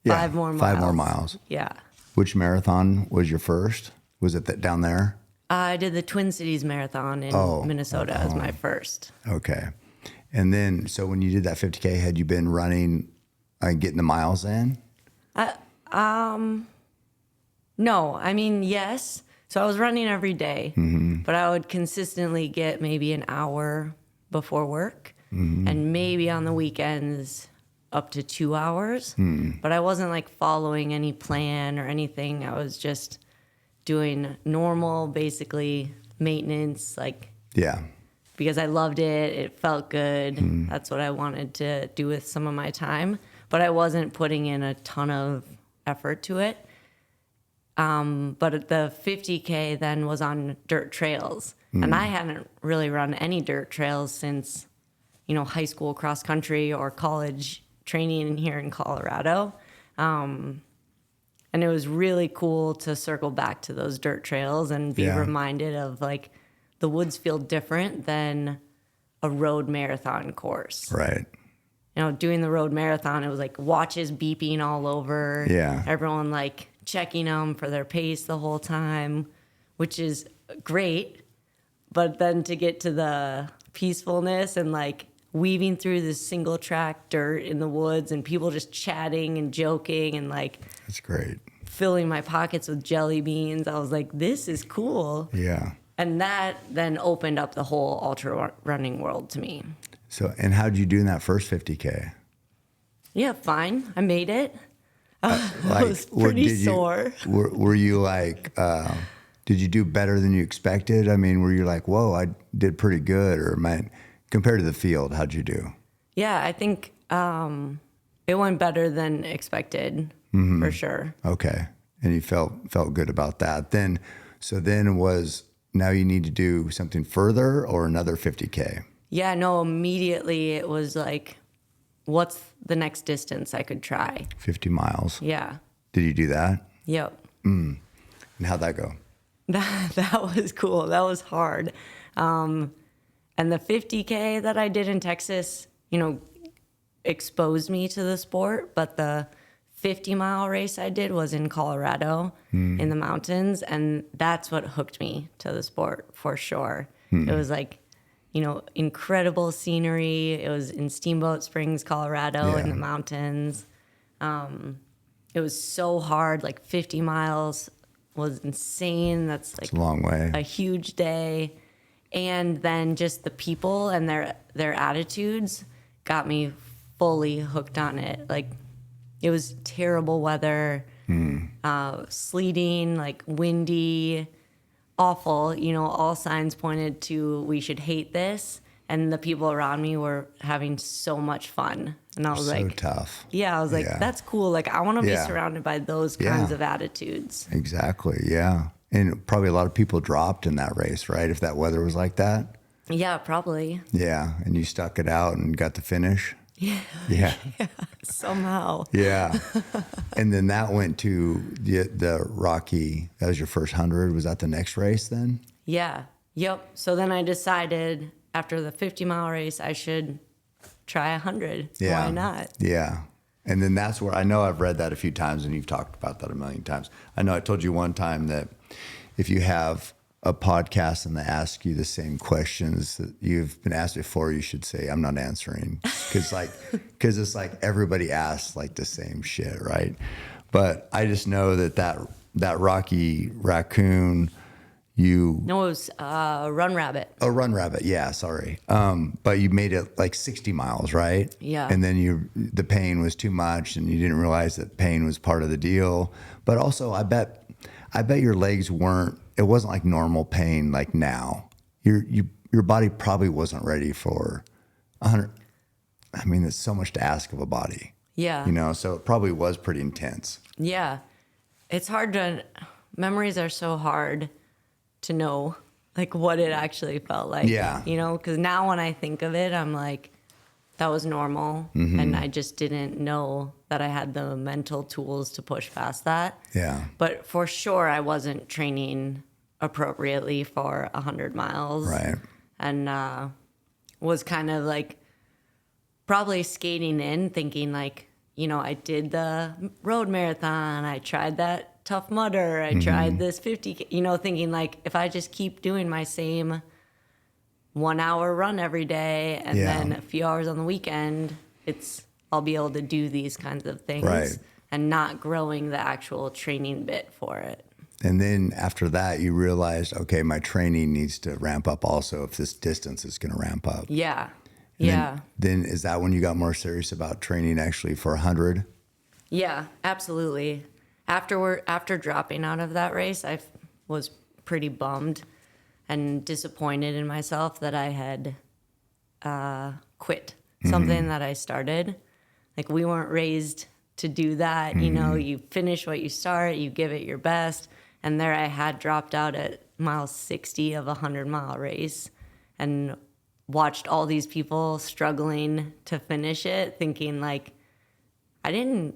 5 more miles. 5 more miles. Yeah. Which marathon was your first? Was it down there? I did the Twin Cities Marathon in Minnesota as my first. Okay. And then, so when you did that 50K, had you been running and getting the miles in? No, I mean, yes. So I was running every day, but I would consistently get maybe an hour before work, and maybe on the weekends up to 2 hours. But I wasn't like following any plan or anything. I was just doing normal, basically maintenance, because I loved it. It felt good. That's what I wanted to do with some of my time. But I wasn't putting in a ton of effort to it. But the 50K then was on dirt trails. And I hadn't really run any dirt trails since, high school cross country or college training here in Colorado. And it was really cool to circle back to those dirt trails and be reminded of like the woods feel different than a road marathon course. Right. You know, doing the road marathon, it was like watches beeping all over. Yeah. Everyone like checking them for their pace the whole time, which is great. But then to get to the peacefulness and like weaving through this single track dirt in the woods and people just chatting and joking and like That's great. filling my pockets with jelly beans. I was like, this is cool. Yeah. And that then opened up the whole ultra running world to me. So, and how'd you do in that first 50K? Yeah, fine. I made it. I Like, was pretty sore. Were you like, did you do better than you expected? I mean, were you like, whoa, I did pretty good? Or compared to the field, how'd you do? Yeah, I think it went better than expected, for sure. Okay. And you felt good about that. Then now you need to do something further or another 50K? Yeah, no, immediately it was like, what's the next distance I could try? 50 miles. Yeah. Did you do that? Yep. And how'd that go? That was cool. That was hard. And the 50K that I did in Texas, you know, exposed me to the sport, but the 50-mile race I did was in Colorado in the mountains, and that's what hooked me to the sport for sure. It was like, you know, incredible scenery. It was in Steamboat Springs, Colorado, in the mountains. It was so hard. Like 50 miles was insane. That's like It's a long way. a huge day. And then just the people and their attitudes got me fully hooked on it. Like it was terrible weather, sleeting, like windy, awful. You know, all signs pointed to we should hate this. And the people around me were having so much fun. And I was So like, tough. yeah, I was like, that's cool. Like I want to be Yeah. surrounded by those kinds of attitudes. Exactly. Yeah. And probably a lot of people dropped in that race, right? If that weather was like that. Yeah, probably. Yeah. And you stuck it out and got to finish. Yeah. Yeah. Somehow. Yeah. And then that went to the Rocky. That was your first 100. Was that the next race then? Yeah. Yep. So then I decided after the 50-mile race, I should try 100. Yeah. Why not? Yeah. And then that's where I know I've read that a few times and you've talked about that a million times. I know I told you one time that if you have a podcast and they ask you the same questions that you've been asked before, you should say, I'm not answering. Because it's like everybody asks like the same shit, right? But I just know that Rocky Raccoon, No, it was Run Rabbit. Oh, Run Rabbit. Yeah, sorry. But you made it like 60 miles, right? Yeah. And then the pain was too much and you didn't realize that pain was part of the deal. But also I bet your legs it wasn't like normal pain like now. Your body probably wasn't ready for 100. I mean, it's so much to ask of a body. Yeah. You know, so it probably was pretty intense. Yeah. It's memories are so hard to know like what it actually felt like. Yeah. You know, because now when I think of it, I'm like, that was normal. And I just didn't know that I had the mental tools to push past that. Yeah. But for sure, I wasn't training appropriately for 100 miles. Right. And was kind of like probably skating in thinking like, you know, I did the road marathon. I tried that Tough Mudder. I tried this 50, you know, thinking like if I just keep doing my same 1 hour run every day and then a few hours on the weekend, I'll be able to do these kinds of things. Right. And not growing the actual training bit for it. And then after that, you realized, okay, my training needs to ramp up also if this distance is going to ramp up. Yeah. And Yeah. Then is that when you got more serious about training actually for 100? Yeah, absolutely. After dropping out of that race, I was pretty bummed and disappointed in myself that I had quit something that I started. Like we weren't raised to do that. You know, you finish what you start, you give it your best. And there I had dropped out at mile 60 of a 100-mile race and watched all these people struggling to finish it, thinking like, I didn't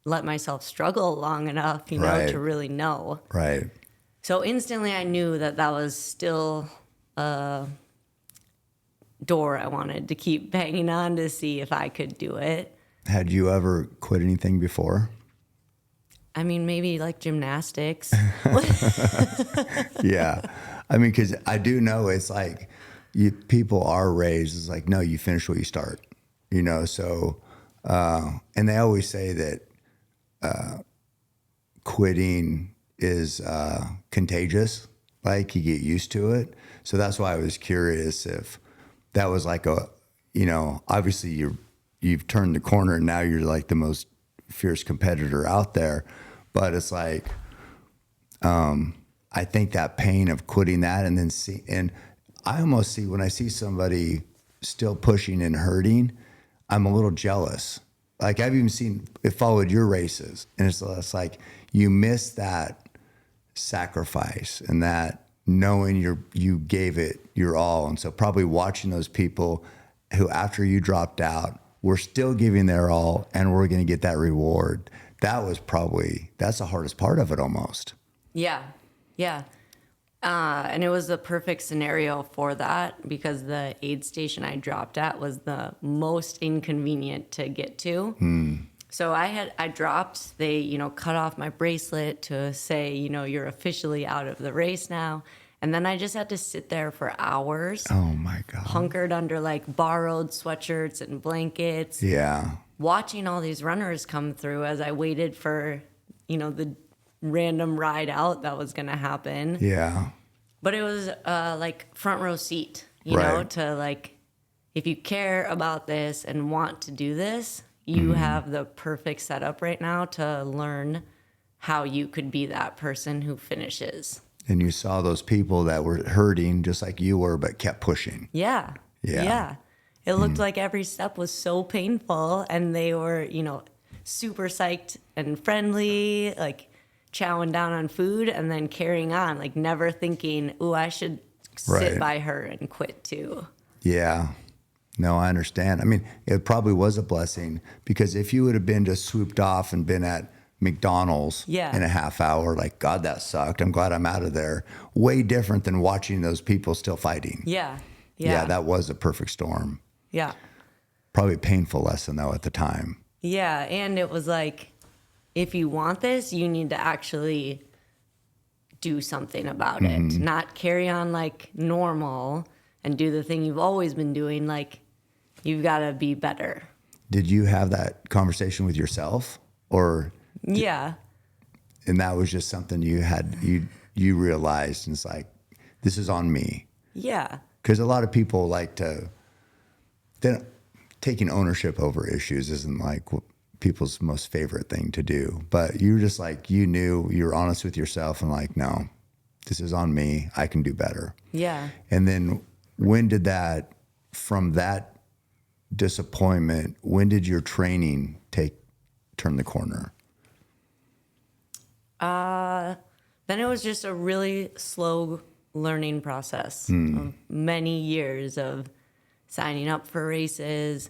let myself struggle long enough, you know, Right. to really know. Right. So instantly I knew that was still door I wanted to keep banging on to see if I could do it. Had you ever quit anything before? I mean, maybe like gymnastics. Yeah. I mean, because I do know it's like people are raised, it's like, no, you finish what you start, you know? So, and they always say that quitting is contagious, like you get used to it. So that's why I was curious if that was like obviously you've turned the corner and now you're like the most fierce competitor out there. But it's like, I think that pain of quitting that and I almost see when I see somebody still pushing and hurting, I'm a little jealous. Like I've even followed your races and it's like you miss that sacrifice and that knowing you gave it your all. And so probably watching those people who after you dropped out were still giving their all and we're going to get that reward. That's the hardest part of it almost. Yeah. And it was the perfect scenario for that because the aid station I dropped at was the most inconvenient to get to. So I dropped, they, cut off my bracelet to say, you're officially out of the race now. And then I just had to sit there for hours. Oh my God. Hunkered under like borrowed sweatshirts and blankets. Yeah. Watching all these runners come through as I waited for, the random ride out that was going to happen. Yeah. But it was like front row seat, Right. to like, if you care about this and want to do this, you have the perfect setup right now to learn how you could be that person who finishes. And you saw those people that were hurting just like you were, but kept pushing. Yeah. It looked like every step was so painful and they were, super psyched and friendly, like chowing down on food and then carrying on, like never thinking, ooh, I should sit by her and quit too. Yeah. No, I understand. I mean, it probably was a blessing because if you would have been just swooped off and been at McDonald's in a half hour, like, God, that sucked. I'm glad I'm out of there. Way different than watching those people still fighting. Yeah, that was a perfect storm. Yeah. Probably a painful lesson, though, at the time. Yeah, and it was like, if you want this, you need to actually do something about it. Not carry on like normal and do the thing you've always been doing. Like, you've got to be better. Did you have that conversation with yourself? Or... Yeah. And that was just something you realized, and it's like, this is on me. Yeah. Because a lot of people taking ownership over issues isn't like people's most favorite thing to do. But you were just like, you knew, you were honest with yourself and like, no, this is on me. I can do better. Yeah. And then from that disappointment, when did your training turn the corner? Then it was just a really slow learning process of many years of signing up for races,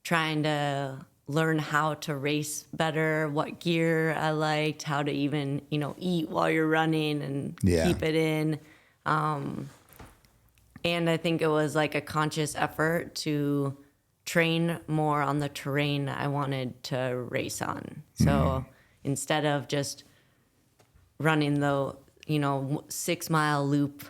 trying to learn how to race better, what gear I liked, how to even, eat while you're running and keep it in. And I think it was like a conscious effort to train more on the terrain I wanted to race on. So instead of just running the 6 mile loop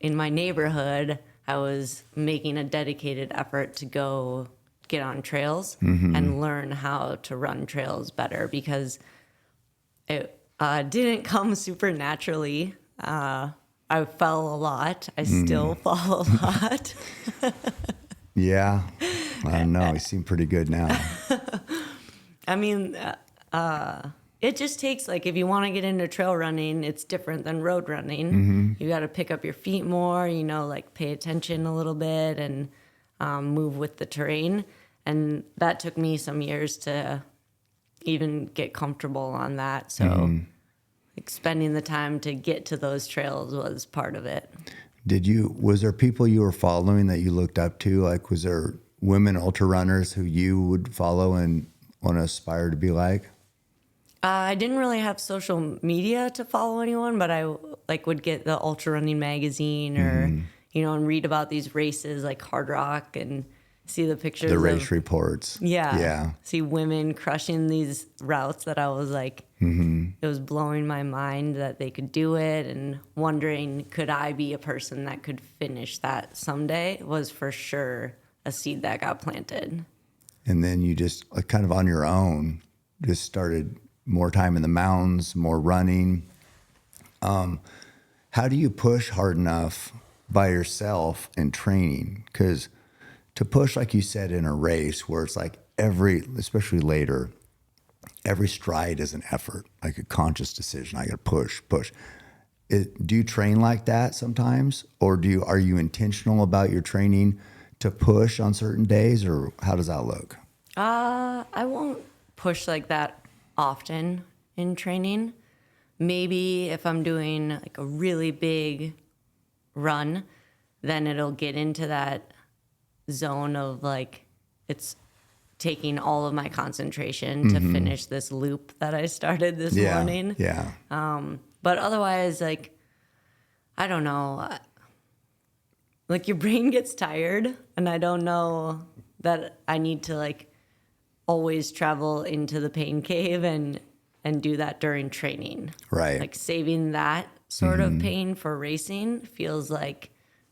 in my neighborhood, I was making a dedicated effort to go get on trails and learn how to run trails better because it didn't come super naturally. I fell a lot. I still fall a lot. Yeah. I don't know. You seem pretty good now. I mean, it just takes, like, if you want to get into trail running, it's different than road running. You got to pick up your feet more, like pay attention a little bit and move with the terrain. And that took me some years to even get comfortable on that. So like, spending the time to get to those trails was part of it. Was there people you were following that you looked up to? Like, was there women ultra runners who you would follow and want to aspire to be like? I didn't really have social media to follow anyone, but I would get the ultra running magazine or, and read about these races like Hard Rock and see the pictures The race reports. Yeah. See women crushing these routes that I was like, it was blowing my mind that they could do it, and wondering, could I be a person that could finish that someday, was for sure a seed that got planted. And then you just like, kind of on your own, just started more time in the mountains, more running. How do you push hard enough by yourself in training? Because to push, like you said, in a race where it's like especially later, every stride is an effort, like a conscious decision. I got to push. Do you train like that sometimes? Or are you intentional about your training to push on certain days, or how does that look? I won't push like that often in training. Maybe if I'm doing like a really big run, then it'll get into that zone of like, it's taking all of my concentration to finish this loop that I started this morning. Yeah. But otherwise, like, I don't know, like your brain gets tired, and I don't know that I need to like always travel into the pain cave and do that during training. Right. Like saving that sort of pain for racing feels like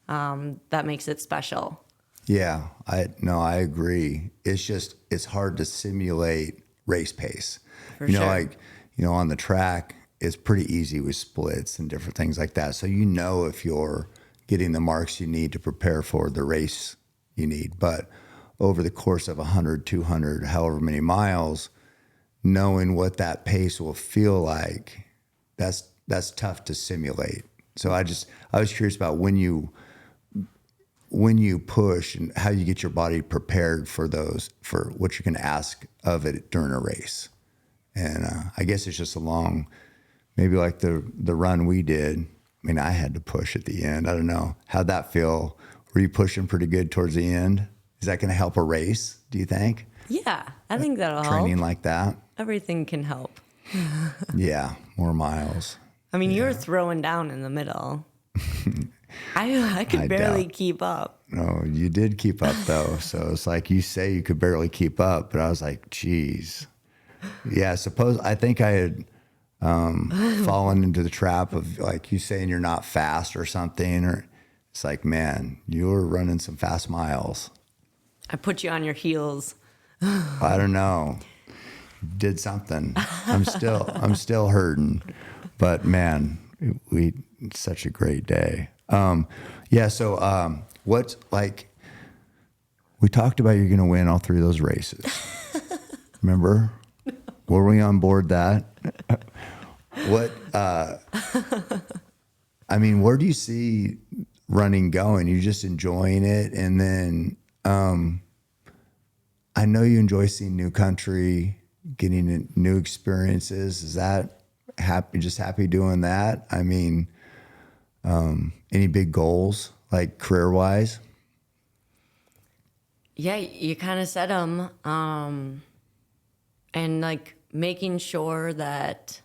that makes it special. Yeah, I agree. It's hard to simulate race pace. For sure. On the track, it's pretty easy with splits and different things like that. So if you're getting the marks you need to prepare for the race you need. But over the course of 100, 200, however many miles, knowing what that pace will feel like, that's tough to simulate. So I was curious about when you push and how you get your body prepared for what you're going to ask of it during a race. And I guess it's just maybe like the run we did. I mean, I had to push at the end. I don't know. How'd that feel? Were you pushing pretty good towards the end? Is that going to help a race, do you think? Yeah, I think that'll help. Training like that? Everything can help. Yeah, more miles. I mean, you were throwing down in the middle. I could barely keep up. No, you did keep up though. So it's like you say you could barely keep up, but I was like, geez. Yeah, I think I had fallen into the trap of like you saying you're not fast or something. Or it's like, man, you were running some fast miles. I put you on your heels. I don't know. Did something. I'm still hurting. But man, it's such a great day. So what's like, we talked about you're going to win all three of those races. Remember? Were we on board that? Where do you see running going? You just enjoying it? And then, I know you enjoy seeing new country, getting new experiences. Is that happy doing that? I mean, any big goals, like career-wise? Yeah, you kind of said them. And like making sure that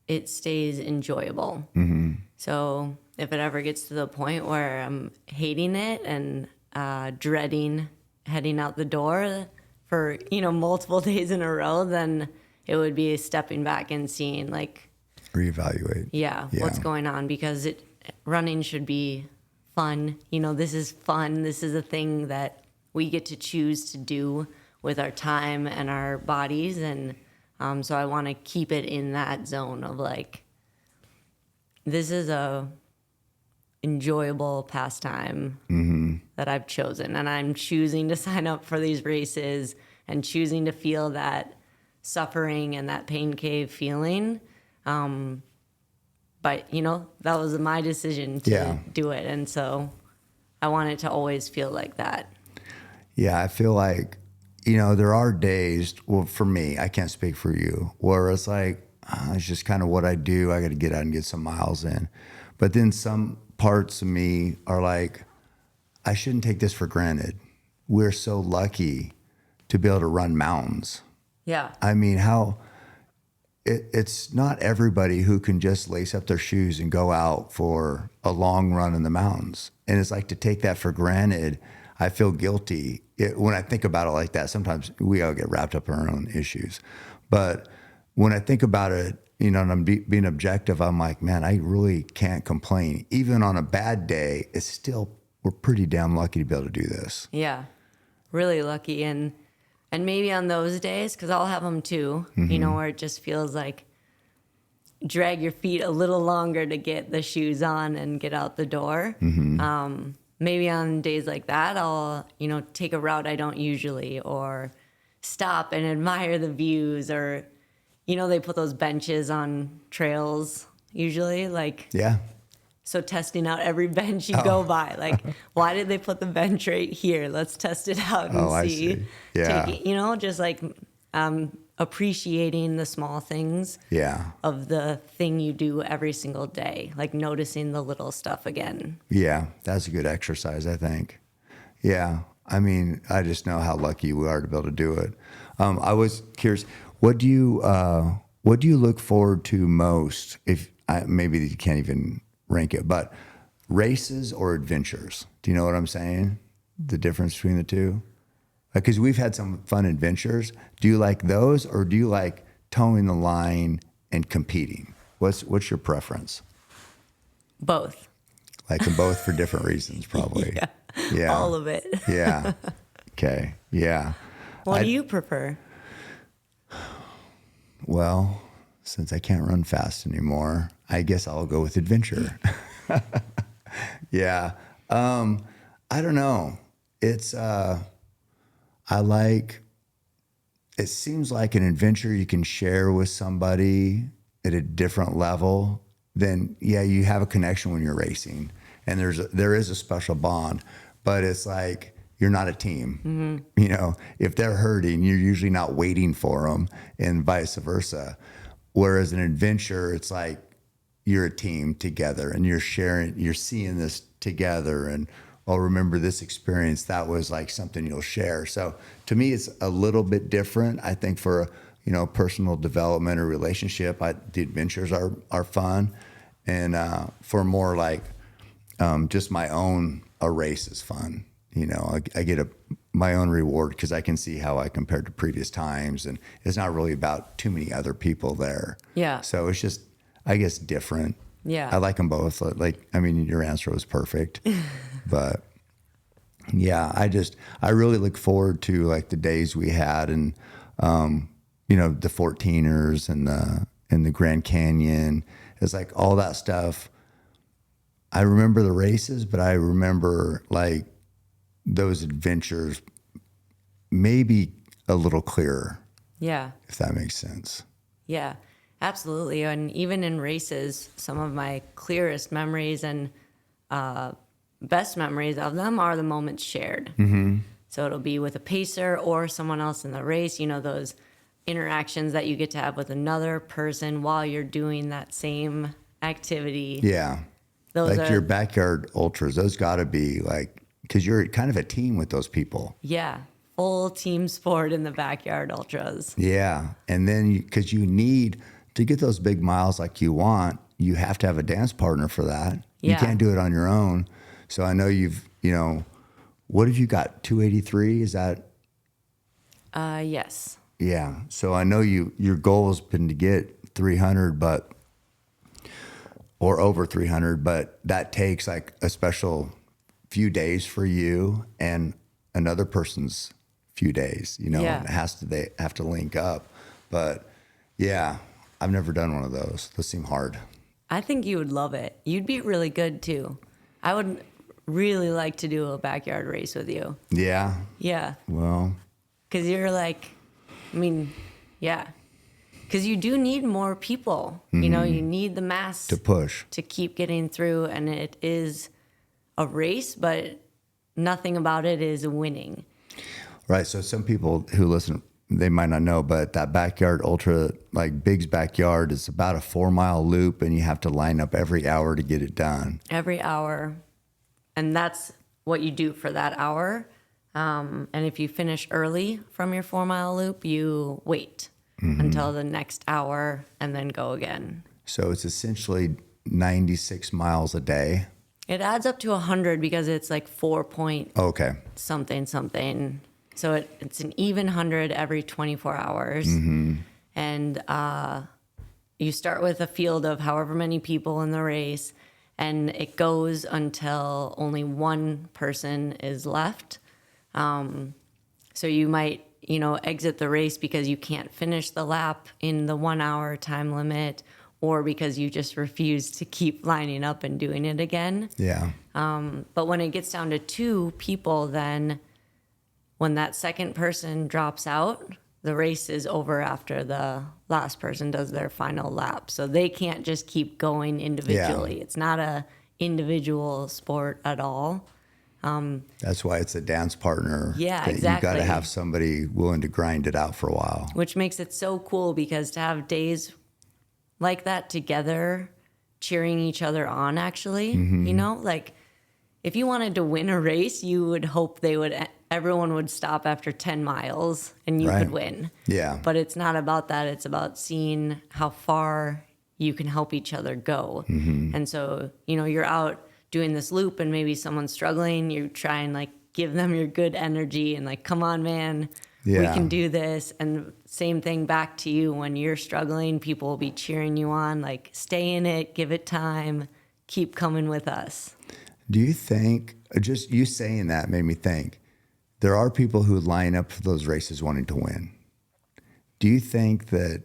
it stays enjoyable. Mm-hmm. So if it ever gets to the point where I'm hating it and dreading heading out the door for, multiple days in a row, then it would be stepping back and seeing like, reevaluate. Yeah, what's going on, because running should be fun. This is fun. This is a thing that we get to choose to do with our time and our bodies. And so I want to keep it in that zone of like, this is a enjoyable pastime that I've chosen. And I'm choosing to sign up for these races and choosing to feel that suffering and that pain cave feeling. But, that was my decision to do it. And so I want it to always feel like that. Yeah, I feel like, there are days, well, for me, I can't speak for you, where it's like, it's just kind of what I do. I got to get out and get some miles in. But then some parts of me are like, I shouldn't take this for granted. We're so lucky to be able to run mountains. Yeah. I mean, it's not everybody who can just lace up their shoes and go out for a long run in the mountains. And it's like to take that for granted. I feel guilty when I think about it like that. Sometimes we all get wrapped up in our own issues. But when I think about it, and I'm being objective, I'm like, man, I really can't complain. Even on a bad day, we're pretty damn lucky to be able to do this. Yeah, really lucky. And maybe on those days, because I'll have them too, where it just feels like drag your feet a little longer to get the shoes on and get out the door. Maybe on days like that, I'll, take a route I don't usually, or stop and admire the views, or, they put those benches on trails usually, like, Yeah. so testing out every bench you go by, like, why did they put the bench right here? Let's test it out and I see. see. Yeah. Just like appreciating the small things Yeah. of the thing you do every single day, like noticing the little stuff again. Yeah. That's a good exercise, I think. Yeah. I mean, I just know how lucky we are to be able to do it. I was curious, what do you look forward to most? Maybe you can't even rank it, but races or adventures? Do you know what I'm saying? The difference between the two? Because we've had some fun adventures. Do you like those, or do you like towing the line and competing? What's your preference? Both. Like them both for different reasons, probably. Yeah. All of it. Yeah. Okay. Yeah. What do you prefer? Well, since I can't run fast anymore, I guess I'll go with adventure. Yeah. I don't know. It's, it seems like an adventure you can share with somebody at a different level. Then, yeah, you have a connection when you're racing, and there is a special bond, but it's like, you're not a team. If they're hurting, you're usually not waiting for them, and vice versa. Whereas an adventure, it's like you're a team together, and you're seeing this together, and remember this experience. That was like something you'll share. So to me, it's a little bit different. I think for personal development or relationship, the adventures are fun, and for more like just my own, a race is fun. I get my own reward because I can see how I compared to previous times, and it's not really about too many other people there. Yeah. So it's just, I guess, different. Yeah. I like them both. Your answer was perfect, but yeah, I really look forward to like the days we had, and the 14ers and the Grand Canyon. It's like all that stuff. I remember the races, but I remember like those adventures maybe a little clearer. Yeah. If that makes sense. Yeah, absolutely. And even in races, some of my clearest memories and best memories of them are the moments shared. So it'll be with a pacer or someone else in the race, those interactions that you get to have with another person while you're doing that same activity. Yeah. Your backyard ultras, those got to be like, because you're kind of a team with those people. Yeah. Full team sport in the backyard ultras. Yeah. And then because you need to get those big miles like you want, you have to have a dance partner for that. Yeah. You can't do it on your own. So I know what have you got? 283? Is that? Yes. Yeah. So I know your goal has been to get 300, or over 300, but that takes like a special few days for you and another person's few days, Yeah. They have to link up. But yeah, I've never done one of those. Those seem hard. I think you would love it. You'd be really good too. I would really like to do a backyard race with you. Yeah. Yeah. Well, because you're like, yeah. Because you do need more people. You need the mass to push, to keep getting through. And it is a race, but nothing about it is winning. Right. So some people who listen, they might not know, but that backyard ultra, like Big's backyard, is about a 4-mile loop, and you have to line up every hour to get it done. Every hour. And that's what you do for that hour. And if you finish early from your 4-mile loop, you wait. until the next hour and then go again. So it's essentially 96 miles a day. It adds up to 100 because it's like 4 point Okay. something. So it's an even 100 every 24 hours. And you start with a field of however many people in the race, and it goes until only one person is left. So you might, exit the race because you can't finish the lap in the 1 hour time limit, or because you just refuse to keep lining up and doing it again. Yeah. But when it gets down to 2 people, then when that second person drops out, the race is over after the last person does their final lap. So they can't just keep going individually. Yeah. It's not a individual sport at all. That's why it's a dance partner. Yeah, that exactly. You got to have somebody willing to grind it out for a while. Which makes it so cool, because to have days like that together, cheering each other on, actually, like if you wanted to win a race, you would hope everyone would stop after 10 miles and you could win. Yeah. But it's not about that. It's about seeing how far you can help each other go. And so, you're out doing this loop and maybe someone's struggling. You try and like give them your good energy and like, come on, man, we can do this. And same thing back to you when you're struggling. People will be cheering you on, like, stay in it, give it time, keep coming with us. Do you think, just you saying that made me think, there are people who line up for those races wanting to win. Do you think that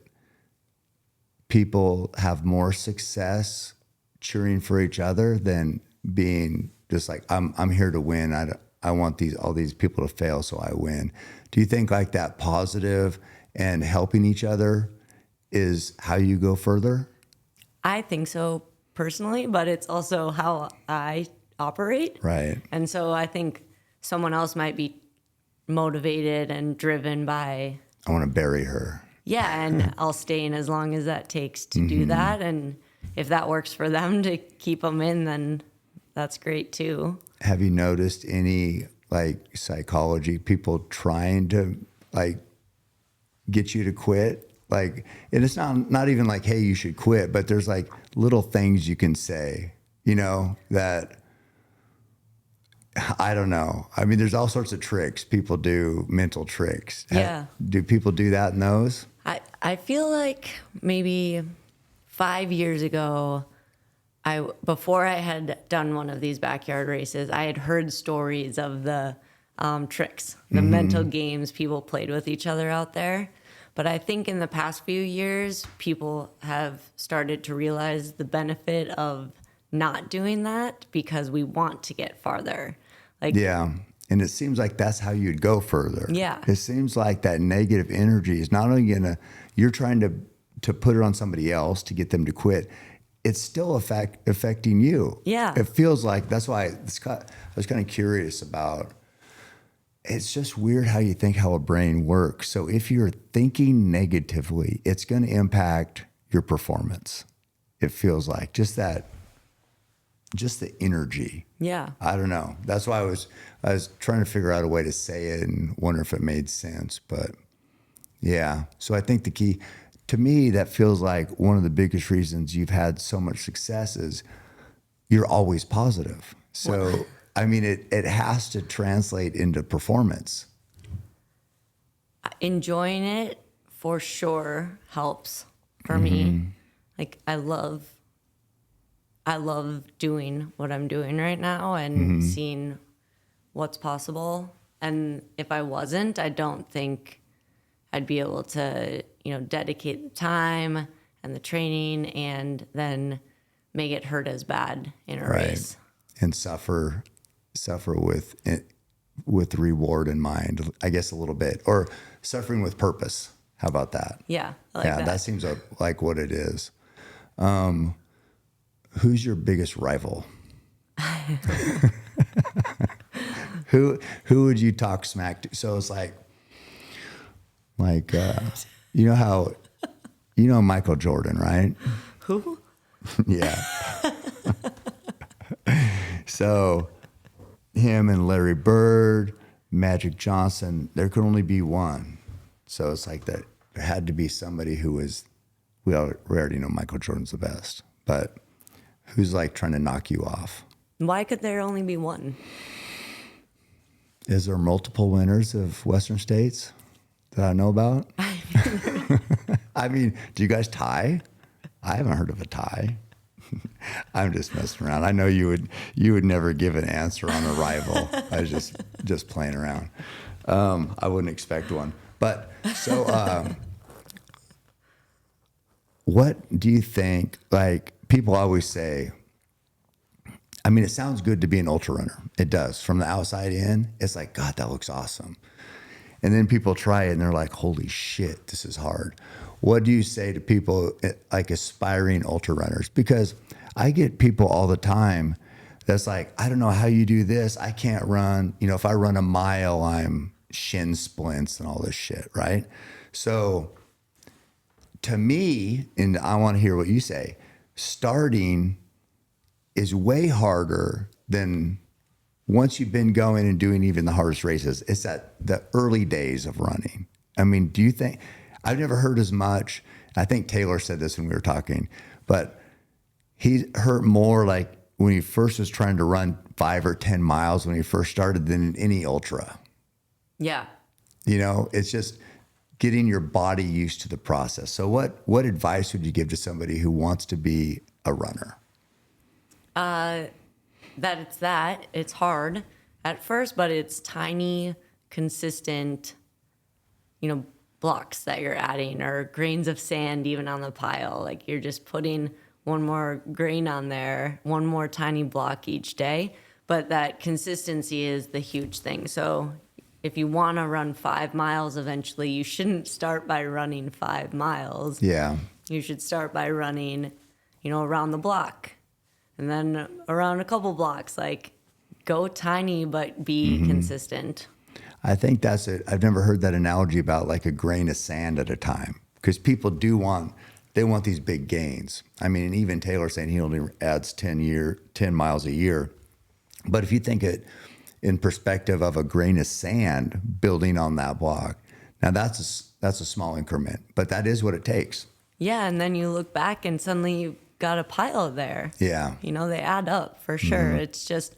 people have more success cheering for each other than being just like, I'm here to win. I want all these people to fail so I win. Do you think like that positive and helping each other is how you go further? I think so personally, but it's also how I operate. Right. And so I think someone else might be motivated and driven by, I want to bury her. Yeah, and I'll stay in as long as that takes to do that. And if that works for them to keep them in, then that's great too. Have you noticed any like psychology, people trying to like get you to quit? Like, and it's not even like, hey, you should quit, but there's like little things you can say, that, I don't know. I mean, there's all sorts of tricks. People do mental tricks. Yeah. Do people do that in those? I feel like maybe 5 years ago, before I had done one of these backyard races, I had heard stories of the tricks, the mental games people played with each other out there. But I think in the past few years, people have started to realize the benefit of not doing that because we want to get farther. Yeah. And it seems like that's how you'd go further. Yeah. It seems like that negative energy is not only you're trying to put it on somebody else to get them to quit. It's still affecting you. Yeah. It feels like, that's why I was kind of curious about, it's just weird how you think how a brain works. So if you're thinking negatively, it's going to impact your performance. It feels like just the energy. Yeah. I don't know. That's why I was trying to figure out a way to say it and wonder if it made sense. But yeah. So I think the key to me, that feels like one of the biggest reasons you've had so much success is you're always positive. So, I mean, it has to translate into performance. Enjoying it for sure helps for me. Like I love doing what I'm doing right now and seeing what's possible. And if I wasn't, I don't think I'd be able to, dedicate the time and the training and then make it hurt as bad in a race. And suffer with reward in mind, I guess a little bit, or suffering with purpose. How about that? Yeah. I like that seems like what it is. Who's your biggest rival? Who would you talk smack to? So it's like Michael Jordan, right? Who? Yeah. So him and Larry Bird, Magic Johnson, there could only be one. So it's like that. there had to be somebody who was, we already know Michael Jordan's the best, but who's like trying to knock you off? Why could there only be one? Is there multiple winners of Western States that I know about? I mean, do you guys tie? I haven't heard of a tie. I'm just messing around. I know you would never give an answer on arrival. I was just playing around. I wouldn't expect one. But so what do you think, like people always say, I mean, it sounds good to be an ultra runner. It does. From the outside in, it's like, God, that looks awesome. And then people try it and they're like, holy shit, this is hard. What do you say to people like aspiring ultra runners? Because I get people all the time that's like, I don't know how you do this. I can't run. You know, if I run a mile, I'm shin splints and all this shit, right? So to me, and I want to hear what you say, starting is way harder than once you've been going and doing even the hardest races. It's at the early days of running. I mean, do you think, I've never heard as much, I think Taylor said this when we were talking, but he hurt more like when he first was trying to run 5 or 10 miles when he first started than in any ultra. Yeah. You know, it's just getting your body used to the process. So what advice would you give to somebody who wants to be a runner? It's hard at first, but it's tiny, consistent, blocks that you're adding or grains of sand even on the pile. Like you're just putting one more grain on there, one more tiny block each day. But that consistency is the huge thing. So if you want to run 5 miles eventually, you shouldn't start by running 5 miles. Yeah. You should start by running, around the block. And then around a couple blocks, like go tiny, but be consistent. I think that's it. I've never heard that analogy about like a grain of sand at a time, because people want these big gains. I mean, and even Taylor saying he only adds 10 miles a year. But if you think it in perspective of a grain of sand building on that block, now that's a small increment, but that is what it takes. Yeah. And then you look back and suddenly you got a pile there. Yeah. They add up for sure. It's just,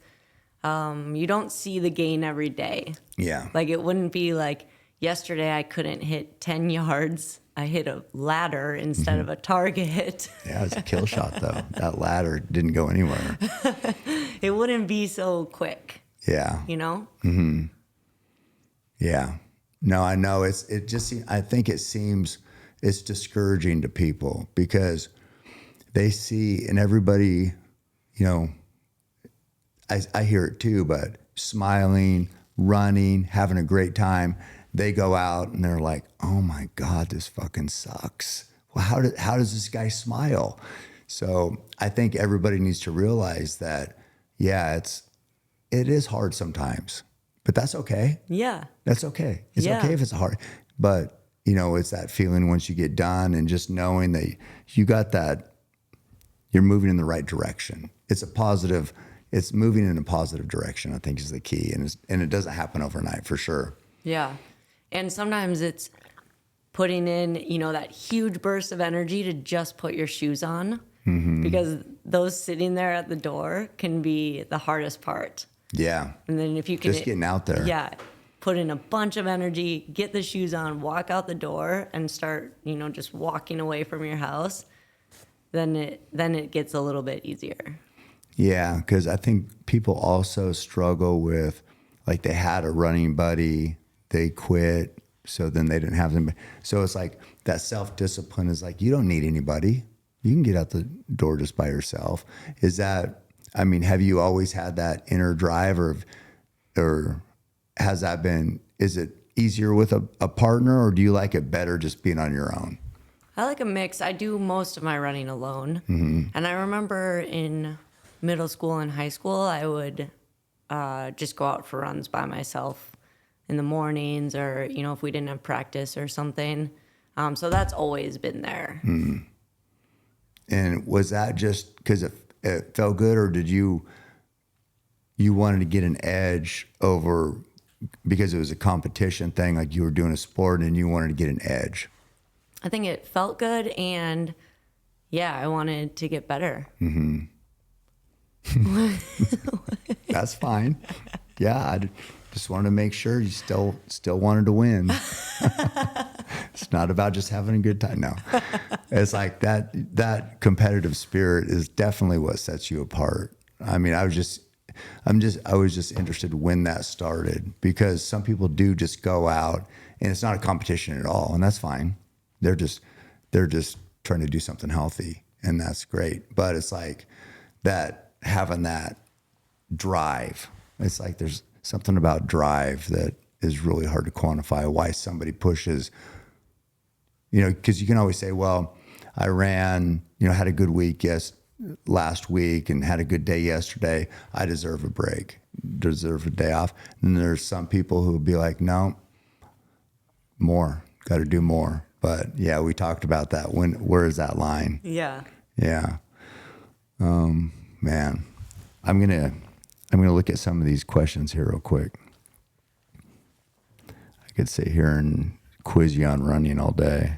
you don't see the gain every day. Yeah. Like it wouldn't be like yesterday I couldn't hit 10 yards. I hit a ladder instead of a target. Yeah, it's a kill shot though. That ladder didn't go anywhere. It wouldn't be so quick. Yeah. Mm-hmm. Yeah. No, I know I think it's discouraging to people because they see, and everybody, I hear it too, but smiling, running, having a great time. They go out and they're like, oh my God, this fucking sucks. Well, how does this guy smile? So I think everybody needs to realize that, yeah, it is hard sometimes, but that's okay. Yeah. That's okay. It's okay if it's hard, but it's that feeling once you get done and just knowing that you got that, you're moving in the right direction. It's moving in a positive direction, I think is the key. And it doesn't happen overnight for sure. Yeah. And sometimes it's putting in, that huge burst of energy to just put your shoes on, because those sitting there at the door can be the hardest part. Yeah. And then if you can just getting out there. Yeah. Put in a bunch of energy, get the shoes on, walk out the door and start, just walking away from your house, then it gets a little bit easier. Yeah, because I think people also struggle with, like, they had a running buddy, they quit, so then they didn't have them. So it's like that self-discipline is like, you don't need anybody. You can get out the door just by yourself. Have you always had that inner drive, or has that been, is it easier with a partner, or do you like it better just being on your own? I like a mix. I do most of my running alone. And I remember in middle school and high school, I would just go out for runs by myself in the mornings, or, if we didn't have practice or something. So that's always been there. And was that just because it felt good, or did you wanted to get an edge over, because it was a competition thing, like you were doing a sport and you wanted to get an edge? I think it felt good, and yeah, I wanted to get better. That's fine. Yeah, I just wanted to make sure you still wanted to win. It's not about just having a good time. No, it's like that competitive spirit is definitely what sets you apart. I mean, I was just interested when that started, because some people do just go out and it's not a competition at all, and that's fine. They're just trying to do something healthy, and that's great. But it's like that, having that drive. It's like there's something about drive that is really hard to quantify, why somebody pushes, because you can always say, well, I ran, had a good week last week and had a good day yesterday. I deserve a break, deserve a day off. And there's some people who will be like, no, more, got to do more. But yeah, we talked about that. Where is that line? Yeah. Yeah. Man, I'm gonna look at some of these questions here real quick. I could sit here and quiz you on running all day,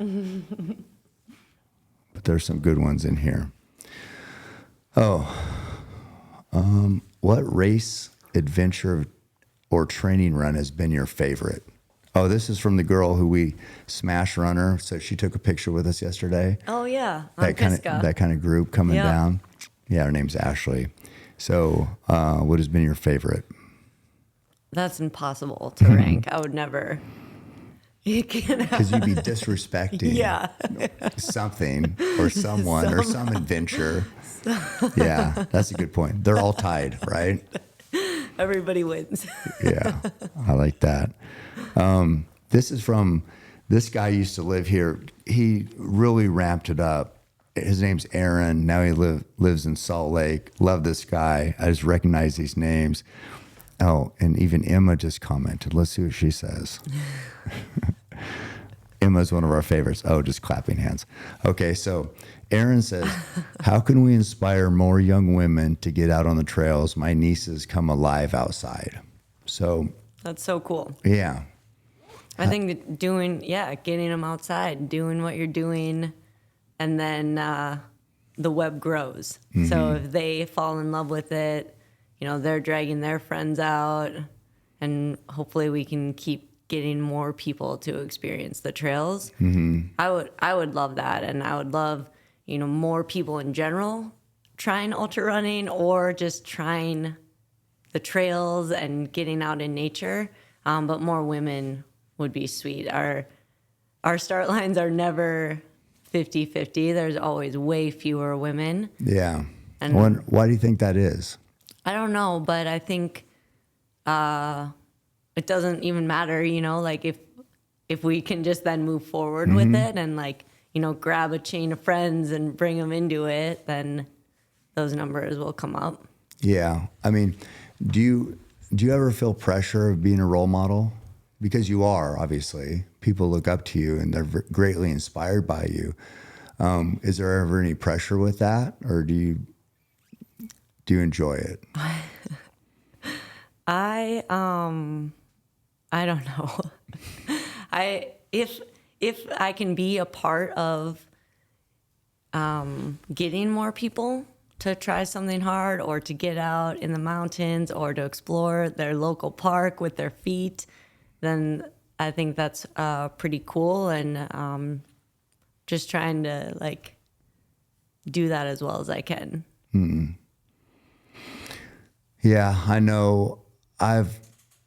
but there's some good ones in here. What race, adventure, or training run has been your favorite? Oh, this is from the girl who we smash runner. So she took a picture with us yesterday. Oh yeah, that kind of group coming down. Yeah, her name's Ashley. So, what has been your favorite? That's impossible to rank. I would never. Because you'd be disrespecting something or someone or some adventure. Yeah, that's a good point. They're all tied, right? Everybody wins. Yeah, I like that. This is from this guy used to live here. He really ramped it up. His name's Aaron. Now he lives in Salt Lake. Love this guy. I just recognize these names. Oh, and even Emma just commented. Let's see what she says. Emma's one of our favorites. Oh, just clapping hands. Okay, so Aaron says, how can we inspire more young women to get out on the trails? My nieces come alive outside. So that's so cool. Yeah. I think getting them outside, doing what you're doing, and then the web grows. Mm-hmm. So if they fall in love with it, they're dragging their friends out, and hopefully we can keep getting more people to experience the trails. Mm-hmm. I would love that, and I would love more people in general trying ultra running or just trying the trails and getting out in nature. But more women would be sweet. Our start lines are never 50-50. There's always way fewer women. Yeah. And why do you think that is? I don't know, but I think it doesn't even matter, like if we can just then move forward with it and grab a chain of friends and bring them into it, then those numbers will come up. Yeah. I mean, do you ever feel pressure of being a role model? Because you are, obviously. People look up to you and they're greatly inspired by you. Is there ever any pressure with that, or do you enjoy it? I don't know. If I can be a part of getting more people to try something hard, or to get out in the mountains, or to explore their local park with their feet, then I think that's pretty cool. And just trying to do that as well as I can. Mm-hmm. Yeah, I know. I've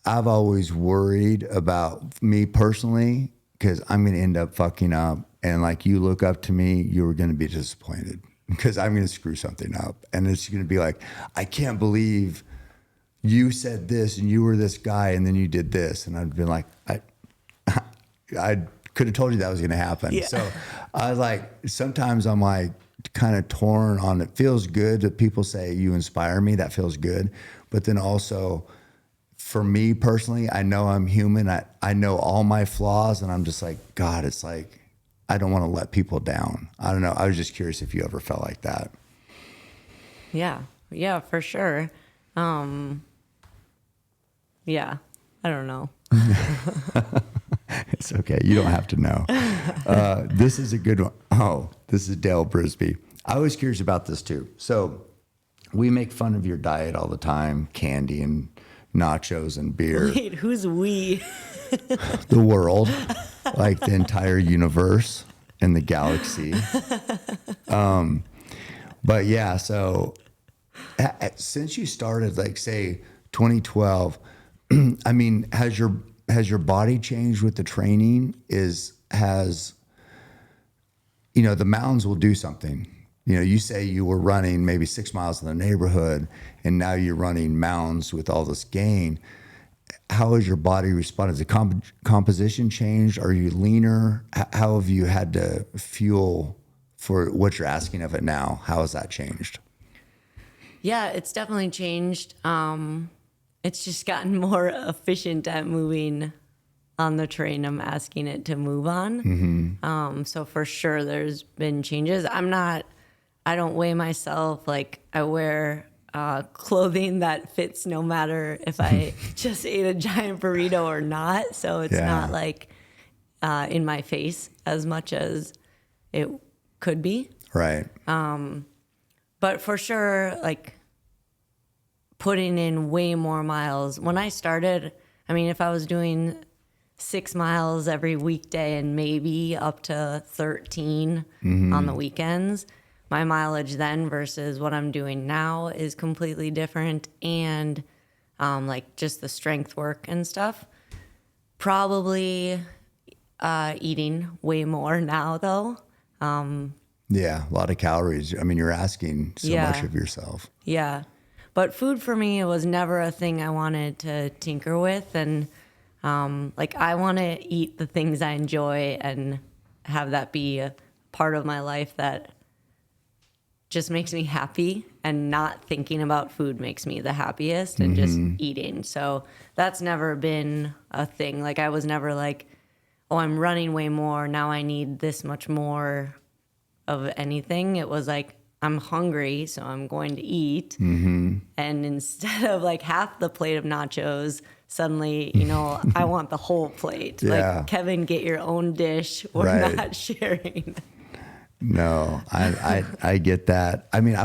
always worried about me personally, because I'm going to end up fucking up, and you look up to me, you're going to be disappointed because I'm going to screw something up, and it's going to be like, I can't believe you said this and you were this guy and then you did this, and I'd been like, I could have told you that was going to happen. Yeah. So I was sometimes I'm kind of torn on, it feels good that people say you inspire me. That feels good. But then also for me personally, I know I'm human. I know all my flaws, and I'm just God, it's I don't want to let people down. I don't know. I was just curious if you ever felt like that. Yeah, for sure. Yeah, I don't know. It's okay. You don't have to know. This is a good one. Oh, this is Dale Brisby. I was curious about this too. So we make fun of your diet all the time, candy and nachos and beer. Wait, who's we? The world, like the entire universe and the galaxy. But yeah, so since you started, like say 2012, I mean, has your body changed with the training? The mountains will do something. You say you were running maybe 6 miles in the neighborhood, and now you're running mountains with all this gain. How has your body responded? Has the composition changed? Are you leaner? How have you had to fuel for what you're asking of it now? How has that changed? Yeah, it's definitely changed. It's just gotten more efficient at moving on the terrain I'm asking it to move on. So for sure there's been changes. I don't weigh myself. Like I wear clothing that fits no matter if I just ate a giant burrito or not. So it's not like in my face as much as it could be. Right. But for sure, like putting in way more miles. When I started, I mean, if I was doing 6 miles every weekday and maybe up to 13 on the weekends, my mileage then versus what I'm doing now is completely different. And like just the strength work and stuff. Probably eating way more now though. Yeah, a lot of calories. I mean, you're asking so much of yourself. Yeah. But food for me was never a thing I wanted to tinker with. And like I want to eat the things I enjoy and have that be a part of my life that just makes me happy, and not thinking about food makes me the happiest, and just eating. So that's never been a thing. Like I was never like, oh, I'm running way more. Now I need this much more of anything. It was like, I'm hungry, so I'm going to eat. And instead of like half the plate of nachos, suddenly, I want the whole plate. Yeah. Like, Kevin, get your own dish. We're not sharing. No, I get that. I mean,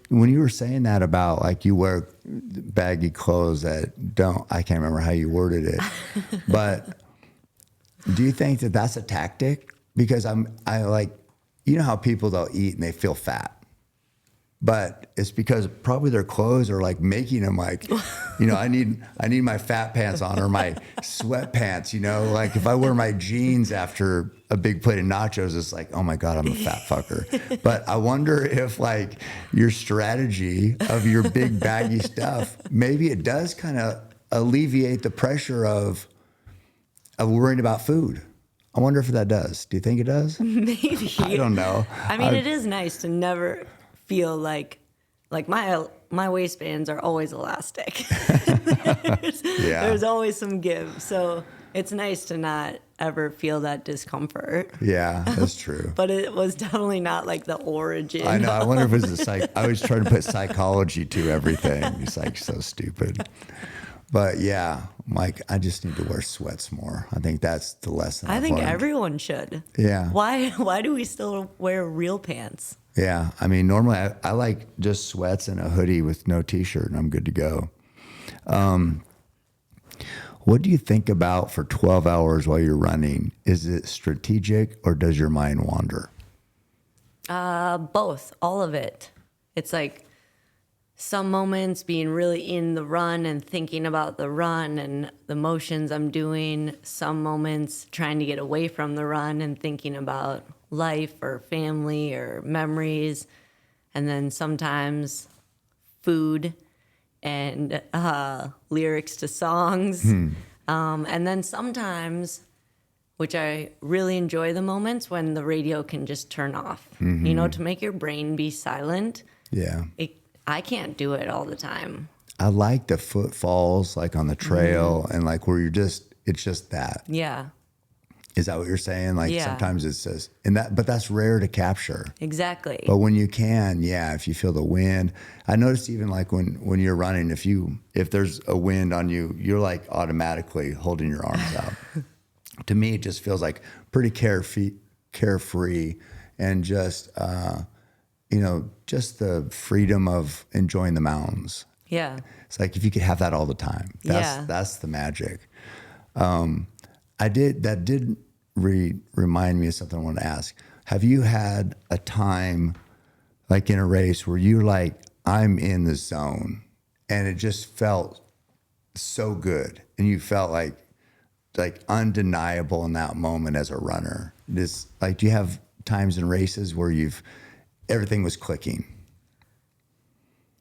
when you were saying that about like you wear baggy clothes I can't remember how you worded it, but do you think that that's a tactic? Because I like, how people they'll eat and they feel fat, but it's because probably their clothes are like making them like, I need my fat pants on or my sweatpants, like if I wear my jeans after a big plate of nachos, it's like, oh my God, I'm a fat fucker. But I wonder if like your strategy of your big baggy stuff, maybe it does kind of alleviate the pressure of worrying about food. I wonder if that does. Do you think it does? Maybe. I don't know. I mean, it is nice to never feel like my waistbands are always elastic. There's always some give. So it's nice to not ever feel that discomfort. Yeah, that's true. But it was definitely not like the origin. I know. I wonder if it was I was trying to put psychology to everything. It's like so stupid. But yeah, Mike, I just need to wear sweats more. I think that's the lesson. I think learned. everyone should. Yeah. Why do we still wear real pants? Yeah. I mean, normally I like just sweats and a hoodie with no t-shirt and I'm good to go. What do you think about for 12 hours while you're running? Is it strategic or does your mind wander? Both, all of it. It's like some moments being really in the run and thinking about the run and the motions I'm doing. Some moments trying to get away from the run and thinking about life or family or memories. And then sometimes food and lyrics to songs. And then sometimes, which I really enjoy the moments when the radio can just turn off, to make your brain be silent. Yeah. I can't do it all the time. I like the footfalls, like on the trail and like where it's just that. Yeah. Is that what you're saying? Like sometimes it says, but that's rare to capture. Exactly. But when you can, if you feel the wind, I noticed even like when you're running, if there's a wind on you, you're like automatically holding your arms out. to me, it just feels like pretty carefree, and just just the freedom of enjoying the mountains. Yeah. It's like if you could have that all the time, that's the magic. That did remind me of something I want to ask. Have you had a time like in a race where you're like, I'm in the zone, and it just felt so good, and you felt like undeniable in that moment as a runner? This, like, do you have times in races where everything was clicking?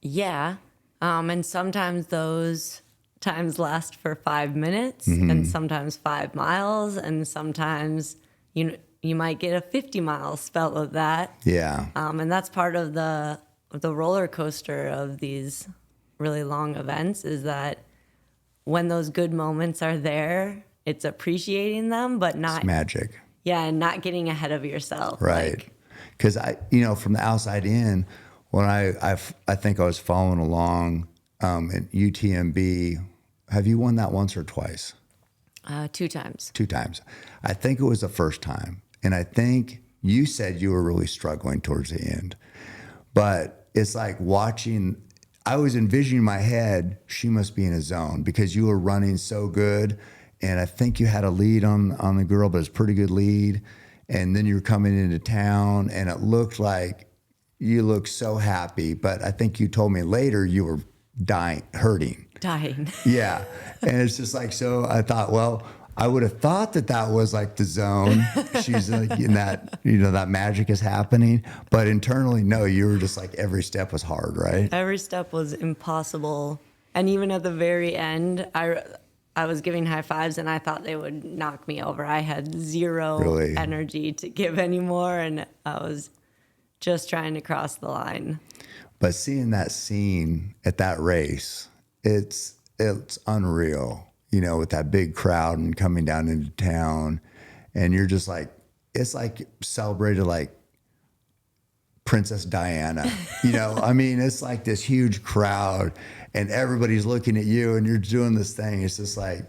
Yeah. And sometimes those times last for 5 minutes, and sometimes 5 miles, and sometimes you might get a 50 mile spell of that. Yeah. And that's part of the roller coaster of these really long events, is that when those good moments are there, it's appreciating them, but not It's magic. Yeah, and not getting ahead of yourself. Right. Because from the outside in, when I think I was following along at UTMB. Have you won that once or twice? 2 times. 2 times. I think it was the first time. And I think you said you were really struggling towards the end. But it's like I was envisioning in my head, she must be in a zone, because you were running so good. And I think you had a lead on the girl, but it's a pretty good lead. And then you were coming into town, and it looked like you looked so happy. But I think you told me later you were hurting. Yeah. And it's just like, so I thought, well, I would have thought that was like the zone. She's like in that, that magic is happening. But internally, no, you were just like, every step was hard, right? Every step was impossible. And even at the very end, I was giving high fives, and I thought they would knock me over. I had zero energy to give anymore, and I was just trying to cross the line. But seeing that scene at that race, it's unreal, with that big crowd and coming down into town, and you're just like, it's like celebrated like Princess Diana, I mean, it's like this huge crowd, and everybody's looking at you, and you're doing this thing. It's just like,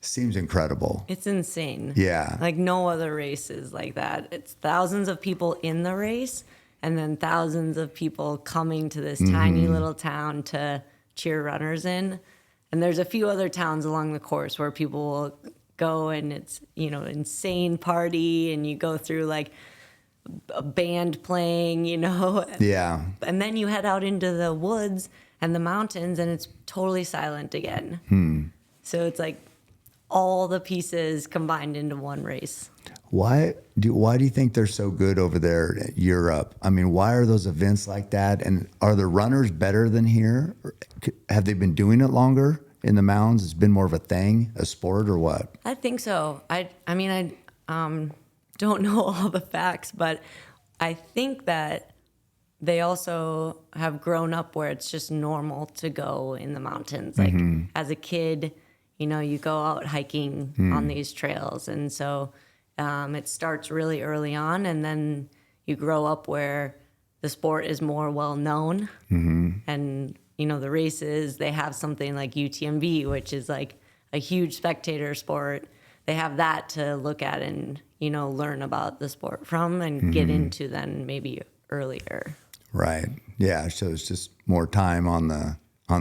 seems incredible. It's insane. Yeah. Like no other race is like that. It's thousands of people in the race, and then thousands of people coming to this tiny little town to cheer runners in. And there's a few other towns along the course where people will go, and it's, insane party, and you go through like a band playing, Yeah. And then you head out into the woods and the mountains, and it's totally silent again. So it's like all the pieces combined into one race. Why do you think they're so good over there in Europe? I mean, why are those events like that? And are the runners better than here? Have they been doing it longer in the mountains? It's been more of a thing, a sport, or what? I think so. I don't know all the facts, but I think that they also have grown up where it's just normal to go in the mountains. Like as a kid, you go out hiking on these trails. And so it starts really early on, and then you grow up where the sport is more well known. And, the races, they have something like UTMB, which is like a huge spectator sport. They have that to look at and, learn about the sport from and get into then maybe earlier. Right. Yeah. So it's just more time on the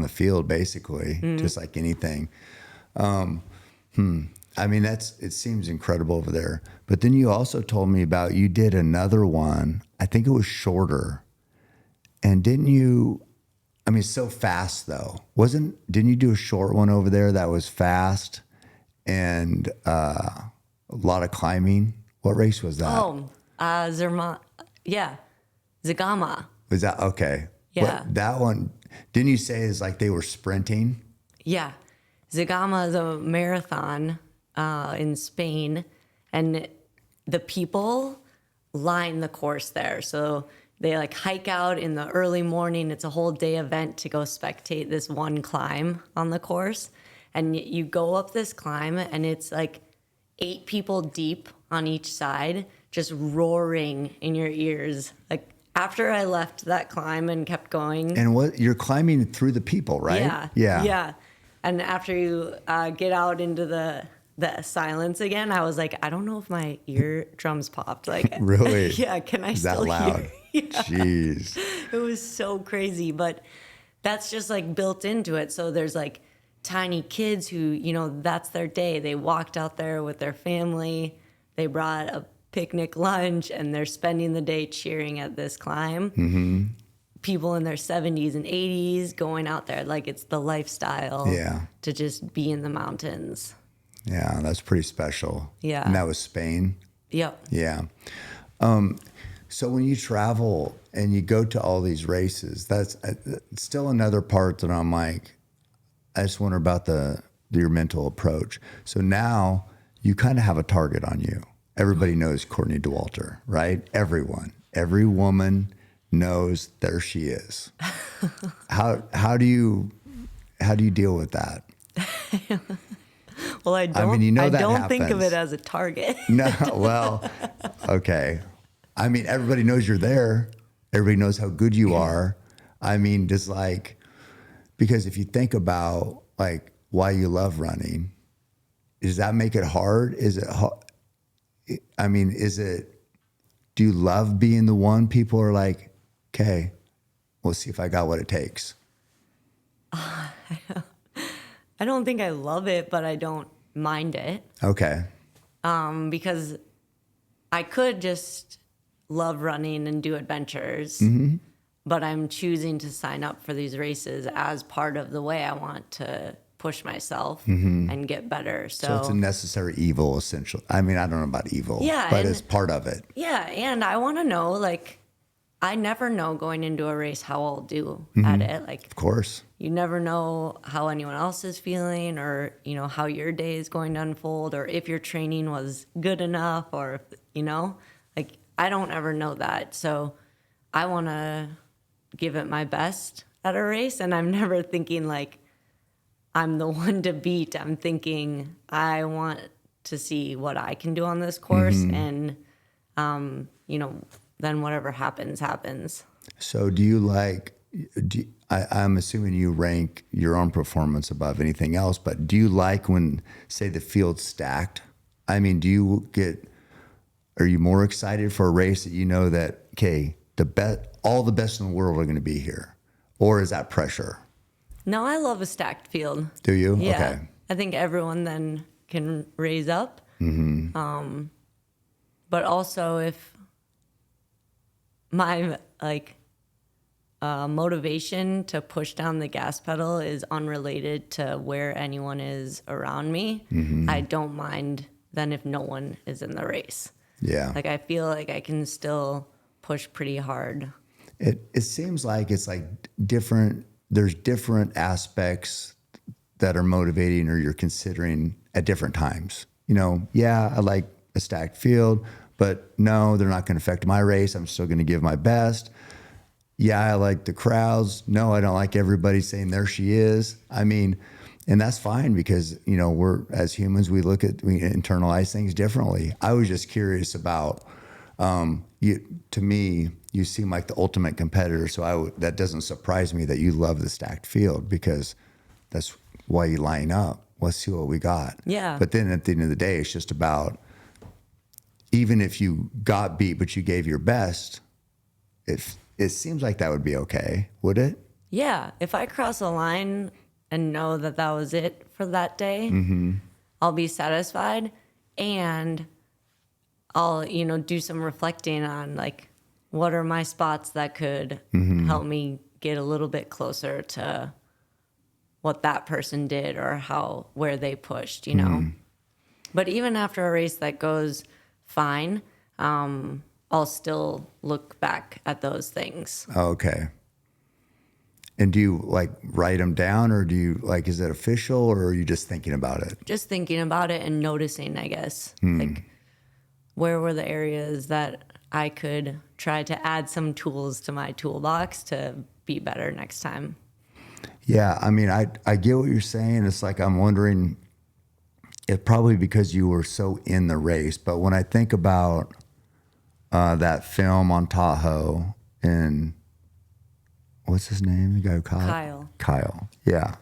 field, basically, just like anything. I mean, it seems incredible over there. But then you also told me about, you did another one. I think it was shorter. And didn't you, so fast though. Didn't you do a short one over there that was fast and a lot of climbing? What race was that? Zagama. Was that, okay. Yeah. That one, didn't you say is like they were sprinting? Yeah. Zagama is a marathon in Spain, and the people line the course there. So they like hike out in the early morning. It's a whole day event to go spectate this one climb on the course. And you go up this climb, and it's like 8 people deep on each side, just roaring in your ears. Like after I left that climb and kept going. And you're climbing through the people, right? Yeah. And after you get out into the the silence again, I was like, I don't know if my eardrums popped. Like, Really? Yeah, can I Is still that loud? hear? Yeah. Jeez. It was so crazy, but that's just like built into it. So there's like tiny kids who, you know, that's their day. They walked out there with their family. They brought a picnic lunch and they're spending the day cheering at this climb. People in their 70s and 80s going out there like it's the lifestyle to just be in the mountains. Yeah, that's pretty special. Yeah. And that was Spain? Yep. Yeah. So when you travel and you go to all these races, that's still another part that I'm like, I just wonder about your mental approach. So now you kind of have a target on you. Everybody knows Courtney Dauwalter, right? Every woman knows there she is. How do you deal with that? Well, I don't think of it as a target. No, well, okay. I mean, everybody knows you're there. Everybody knows how good you are. I mean, just like, because if you think about like why you love running, does that make it hard? Is it hard? I mean, do you love being the one people are like, okay, we'll see if I got what it takes? I don't think I love it, but I don't mind it. Okay. Because I could just love running and do adventures, but I'm choosing to sign up for these races as part of the way I want to push myself and get better. So it's a necessary evil, essentially. I mean, I don't know about evil, but it's part of it. Yeah, and I want to know, like, I never know going into a race how I'll do at it. Like, Of course. you never know how anyone else is feeling, or, you know, how your day is going to unfold, or if your training was good enough, or, you know, like, I don't ever know that. So I want to give it my best at a race, and I'm never thinking like I'm the one to beat. I'm thinking I want to see what I can do on this course, and you know, then whatever happens, happens. So do you like, I'm assuming you rank your own performance above anything else, but do you like when, say, the field's stacked? I mean, are you more excited for a race that you know that, okay, all the best in the world are going to be here? Or is that pressure? No, I love a stacked field. Do you? Yeah. Okay. I think everyone then can raise up. But also if my motivation to push down the gas pedal is unrelated to where anyone is around me, I don't mind then if no one is in the race. Yeah. Like, I feel like I can still push pretty hard. It seems like it's like there's different aspects that are motivating or you're considering at different times. You know, yeah, I like a stacked field, but no, they're not going to affect my race. I'm still going to give my best. Yeah, I like the crowds. No, I don't like everybody saying there she is. I mean, and that's fine because, you know, we're, as humans, we internalize things differently. I was just curious about, to me, you seem like the ultimate competitor. So that doesn't surprise me that you love the stacked field, because that's why you line up. Let's see what we got. Yeah. But then at the end of the day, it's just about, even if you got beat, but you gave your best, it seems like that would be okay, would it? Yeah. If I cross a line and know that that was it for that day, I'll be satisfied. And I'll, you know, do some reflecting on like, what are my spots that could help me get a little bit closer to what that person did or where they pushed, you know? But even after a race that goes fine, I'll still look back at those things. Okay. And do you like write them down, or do you like, is it official, or are you just thinking about it? Just thinking about it and noticing, I guess. Like, where were the areas that I could try to add some tools to my toolbox to be better next time? Yeah, I mean, I get what you're saying. It's like, I'm wondering, it's probably because you were so in the race. But when I think about that film on Tahoe, and what's his name? The guy who caught Kyle. Kyle. Yeah.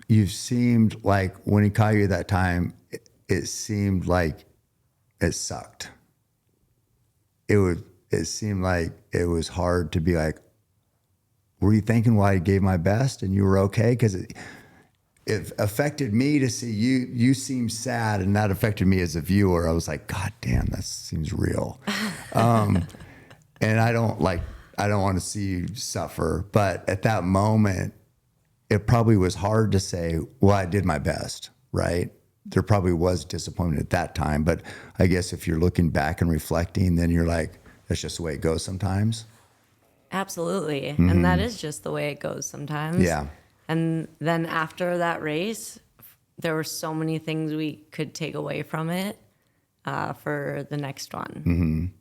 you've seemed like when he caught you that time, it seemed like it sucked. It seemed like it was hard to be like, were you thinking why I gave my best and you were okay? Because it affected me to see you seem sad, and that affected me as a viewer. I was like, God damn, that seems real. And I don't want to see you suffer. But at that moment, it probably was hard to say, well, I did my best, right? There probably was disappointment at that time. But I guess if you're looking back and reflecting, then you're like, that's just the way it goes sometimes. Absolutely. And that is just the way it goes sometimes. Yeah. And then after that race, there were so many things we could take away from it for the next one.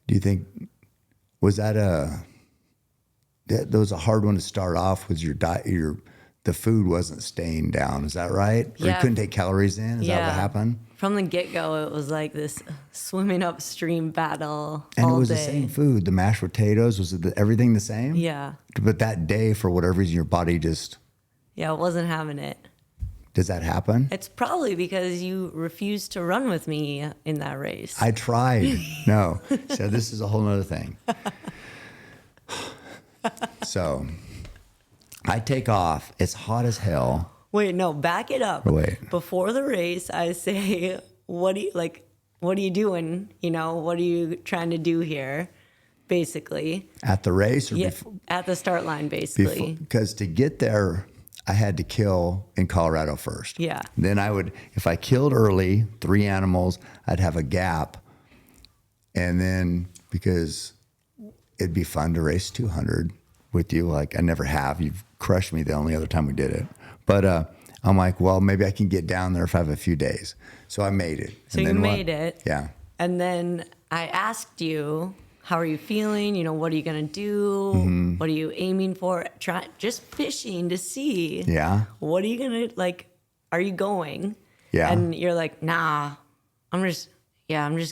Do you think, was that was a hard one to start off? Was your diet, the food wasn't staying down, is that right? Or you couldn't take calories in? Is that what happened? From the get-go, it was like this swimming upstream battle And all it was day. the same food, the mashed potatoes, was it everything the same? Yeah. But that day, for whatever reason, your body just, Yeah, it wasn't having it. does that happen? It's probably because you refused to run with me in that race. I tried. No. So this is a whole nother thing. So I take off. It's hot as hell. Wait, no, back it up. Wait. Before the race, I say, what are you doing? You know, what are you trying to do here? Basically. At the race or Yeah, before? at the start line, basically. Because to get there, I had to kill in Colorado first. Yeah. Then if I killed early, 3 animals, I'd have a gap. And then because it'd be fun to race 200 with you, like I never have. You've crushed me the only other time we did it. But I'm like, well, maybe I can get down there if I have a few days. So I made it. So you made it. Yeah. And then I asked you, how are you feeling? You know, what are you going to do? What are you aiming for? Just fishing to see. Yeah. What are you going to, are you going? Yeah. And you're like, nah, I'm just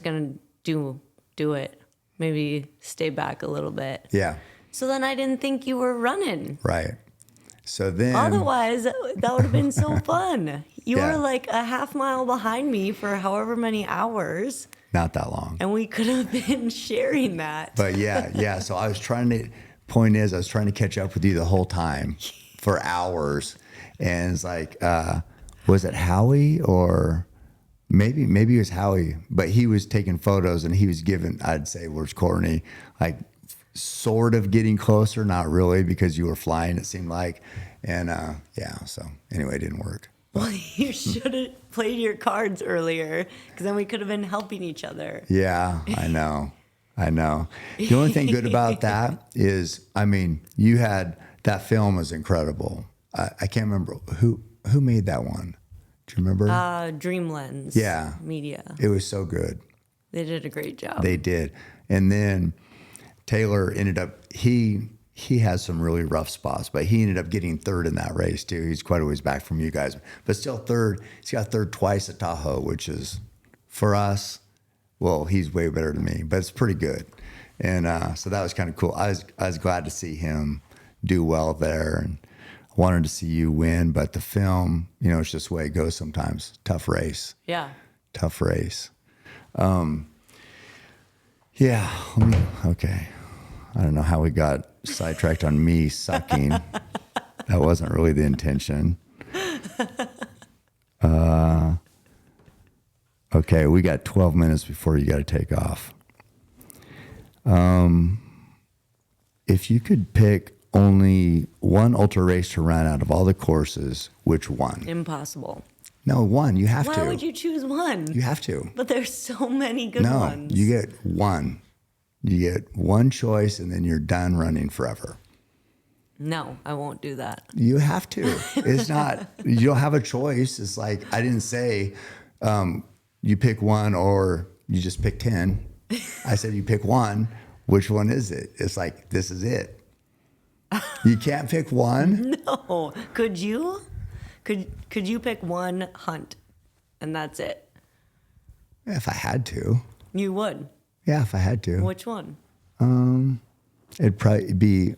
going to do it. Maybe stay back a little bit. Yeah. So then I didn't think you were running. Right. So then. Otherwise, that would have been so fun. You Yeah. were like a half mile behind me for however many hours. Not that long. And we could have been sharing that. But yeah. So I was trying to catch up with you the whole time for hours. And it's like, was it Howie or maybe it was Howie, but he was taking photos and he was giving, I'd say, where's Courtney? Like sort of getting closer, not really, because you were flying, it seemed like. And so anyway, it didn't work. Well, you should have played your cards earlier, because then we could have been helping each other. Yeah, I know. The only thing good about that is, you had, that film was incredible. I can't remember who made that one. Do you remember? Dreamlens. Yeah. Media. It was so good. They did a great job. They did. And then Taylor ended up, he has some really rough spots, but he ended up getting third in that race too. He's quite a ways back from you guys, but still third. He's got third twice at Tahoe, which is for us, well, he's way better than me, but it's pretty good. And so that was kind of cool. I was glad to see him do well there, and wanted to see you win, but the film, it's just the way it goes sometimes. Tough race. Yeah. Tough race. Okay. I don't know how we got sidetracked on me sucking. That wasn't really the intention. Okay, we got 12 minutes before you got to take off. If you could pick only one ultra race to run out of all the courses, which one? Impossible. No, one. You have to. Why would you choose one? You have to. But there's so many good No, ones. you get one. You get one choice, and then you're done running forever. No, I won't do that. You have to. It's not, you don't have a choice. It's like, I didn't say you pick one or you just pick 10. I said you pick one. Which one is it? It's like, this is it. You can't pick one? No. Could you? Could you pick one hunt and that's it? If I had to. You would? Yeah, if I had to. Which one? It'd probably be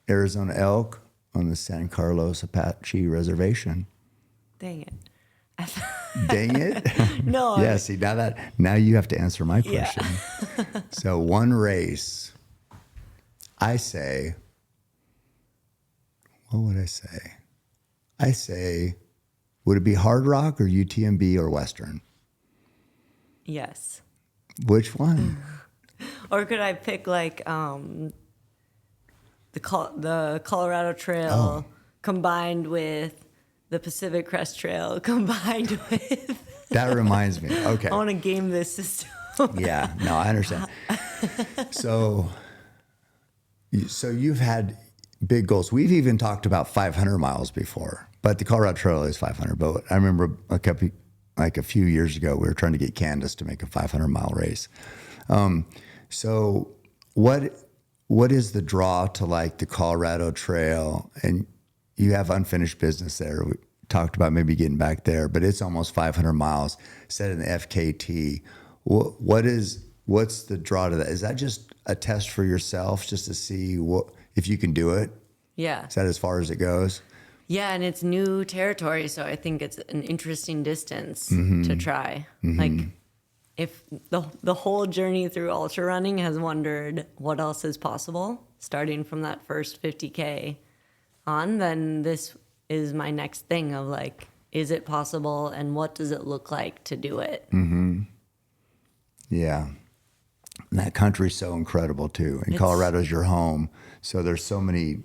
Arizona elk on the San Carlos Apache Reservation. Dang it. Dang it. No. Yeah, see, now you have to answer my question. Yeah. So one race, I say, what would I say? I say, would it be Hard Rock or UTMB or Western? Yes. Which one? Or could I pick like the Colorado Trail combined with the Pacific Crest Trail combined with... That reminds me. Okay. I want to game this system. Yeah, no, I understand. So you've had big goals. We've even talked about 500 miles before, but the Colorado Trail is 500. But I remember a few years ago, we were trying to get Candace to make a 500-mile race. So what is the draw to like the Colorado Trail? And you have unfinished business there. We talked about maybe getting back there, but it's almost 500 miles set in the FKT. What's the draw to that? Is that just a test for yourself just to see if you can do it? Yeah. Is that as far as it goes? Yeah, and it's new territory, so I think it's an interesting distance to try. Mm-hmm. Like, if the whole journey through ultra running has wondered what else is possible, starting from that first 50K on, then this is my next thing of like, is it possible and what does it look like to do it? Mm-hmm. Yeah. And that country's so incredible too. And Colorado's your home. So there's so many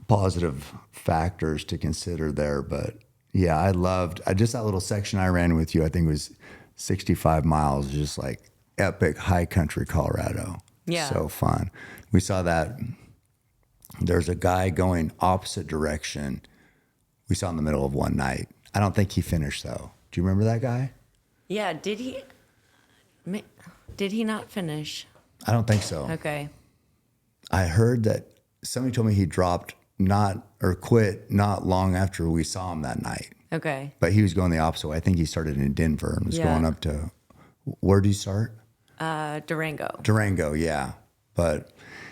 positive factors to consider there. But yeah, I just that little section I ran with you, I think it was 65 miles, just like epic high country Colorado. Yeah. So fun. We saw that there's a guy going opposite direction. We saw in the middle of one night. I don't think he finished though. Do you remember that guy? Yeah. Did he not finish? I don't think so. Okay. I heard that somebody told me he quit not long after we saw him that night. Okay. But he was going the opposite way. I think he started in Denver and was going up to, where did he start? Durango. Durango, yeah. But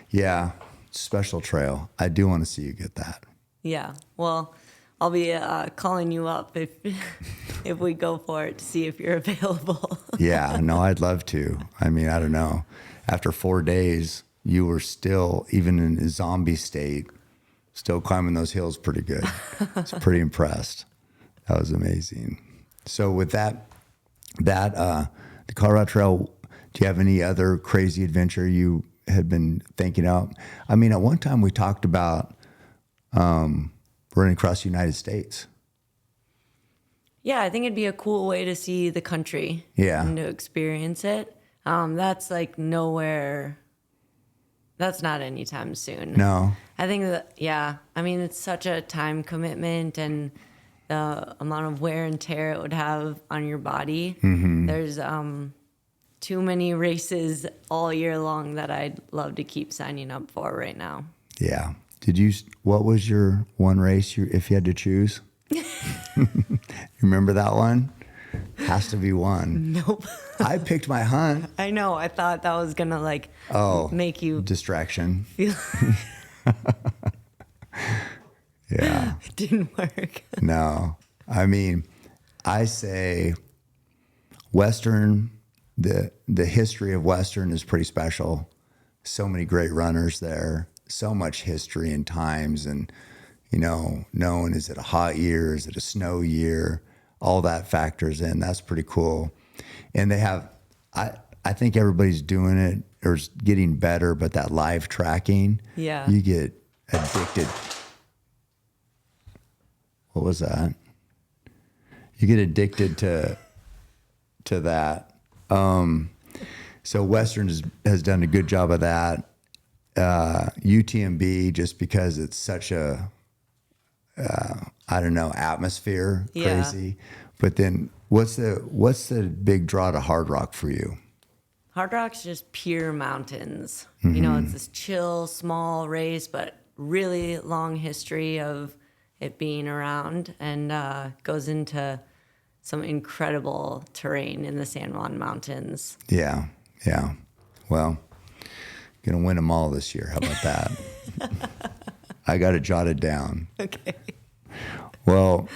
yeah, special trail. I do want to see you get that. Yeah. Well, I'll be calling you up if we go for it to see if you're available. Yeah, no, I'd love to. I mean, I don't know. After 4 days, you were still, even in a zombie state, still climbing those hills pretty good. I was pretty impressed. That was amazing. So with that, the Colorado Trail, do you have any other crazy adventure you had been thinking of? I mean, at one time we talked about running across the United States. Yeah, I think it'd be a cool way to see the country. Yeah. And to experience it. That's like nowhere. That's not anytime soon. No. I think that, yeah. I mean, it's such a time commitment and the amount of wear and tear it would have on your body. Mm-hmm. There's too many races all year long that I'd love to keep signing up for right now. Yeah. What was your one race if you had to choose? You remember that one? Has to be one. Nope. I picked my hunt. I know. I thought that was going to make you distraction. Feel Yeah. It didn't work. No. I mean, I say Western, the history of Western is pretty special. So many great runners there, so much history and times and, knowing is it a hot year, is it a snow year, all that factors in. That's pretty cool. And they have, I think everybody's doing it or is getting better, but that live tracking, yeah, you get addicted. What was that? You get addicted to that. So Western has done a good job of that. UTMB, just because it's such a, atmosphere, crazy. But then what's the big draw to Hard Rock for you? Hard Rock's just pure mountains. Mm-hmm. It's this chill, small race, but really long history of it being around and goes into some incredible terrain in the San Juan Mountains. Yeah. Well, gonna win them all this year. How about that? I got it jotted down. Okay. Well,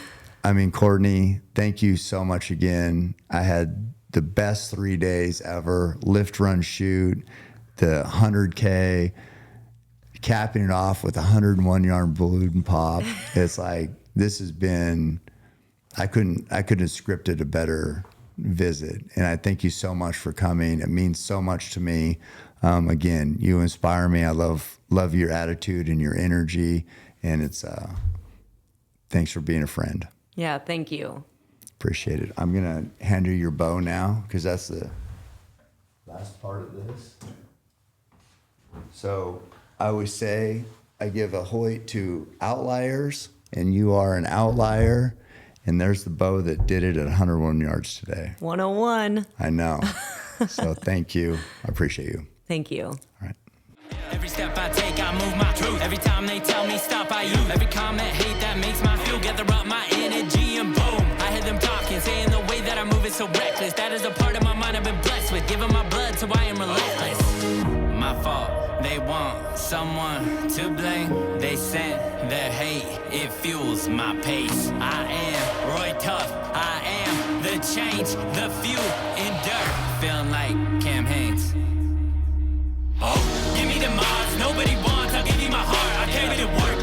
I mean, Courtney, thank you so much again. I had the best 3 days ever. Lift, run, shoot, the 100K, capping it off with a 101-yard balloon pop. It's like, this has been, I couldn't have scripted a better visit. And I thank you so much for coming. It means so much to me. Again, you inspire me. I love your attitude and your energy. And it's, thanks for being a friend. Yeah, thank you. Appreciate it. I'm going to hand you your bow now because that's the last part of this. So I always say I give a hoit to outliers, and you are an outlier. And there's the bow that did it at 101 yards today. 101. I know. So thank you. I appreciate you. Thank you. All right. Every step I take, I move my truth. Every time they tell me stop, I use. Every comment, hate that makes my fuel. Gather up my energy and boom. I hear them talking, saying the way that I move is so reckless. That is a part of my mind I've been blessed with. Giving my blood, so I am relentless. My fault, they want someone to blame. They sent their hate, it fuels my pace. I am Roy Tough, I am the change, the fuel in dirt. Feeling like Cam Haynes. Oh, give me the Mars, nobody wants, I'll give you my heart. I came in to work,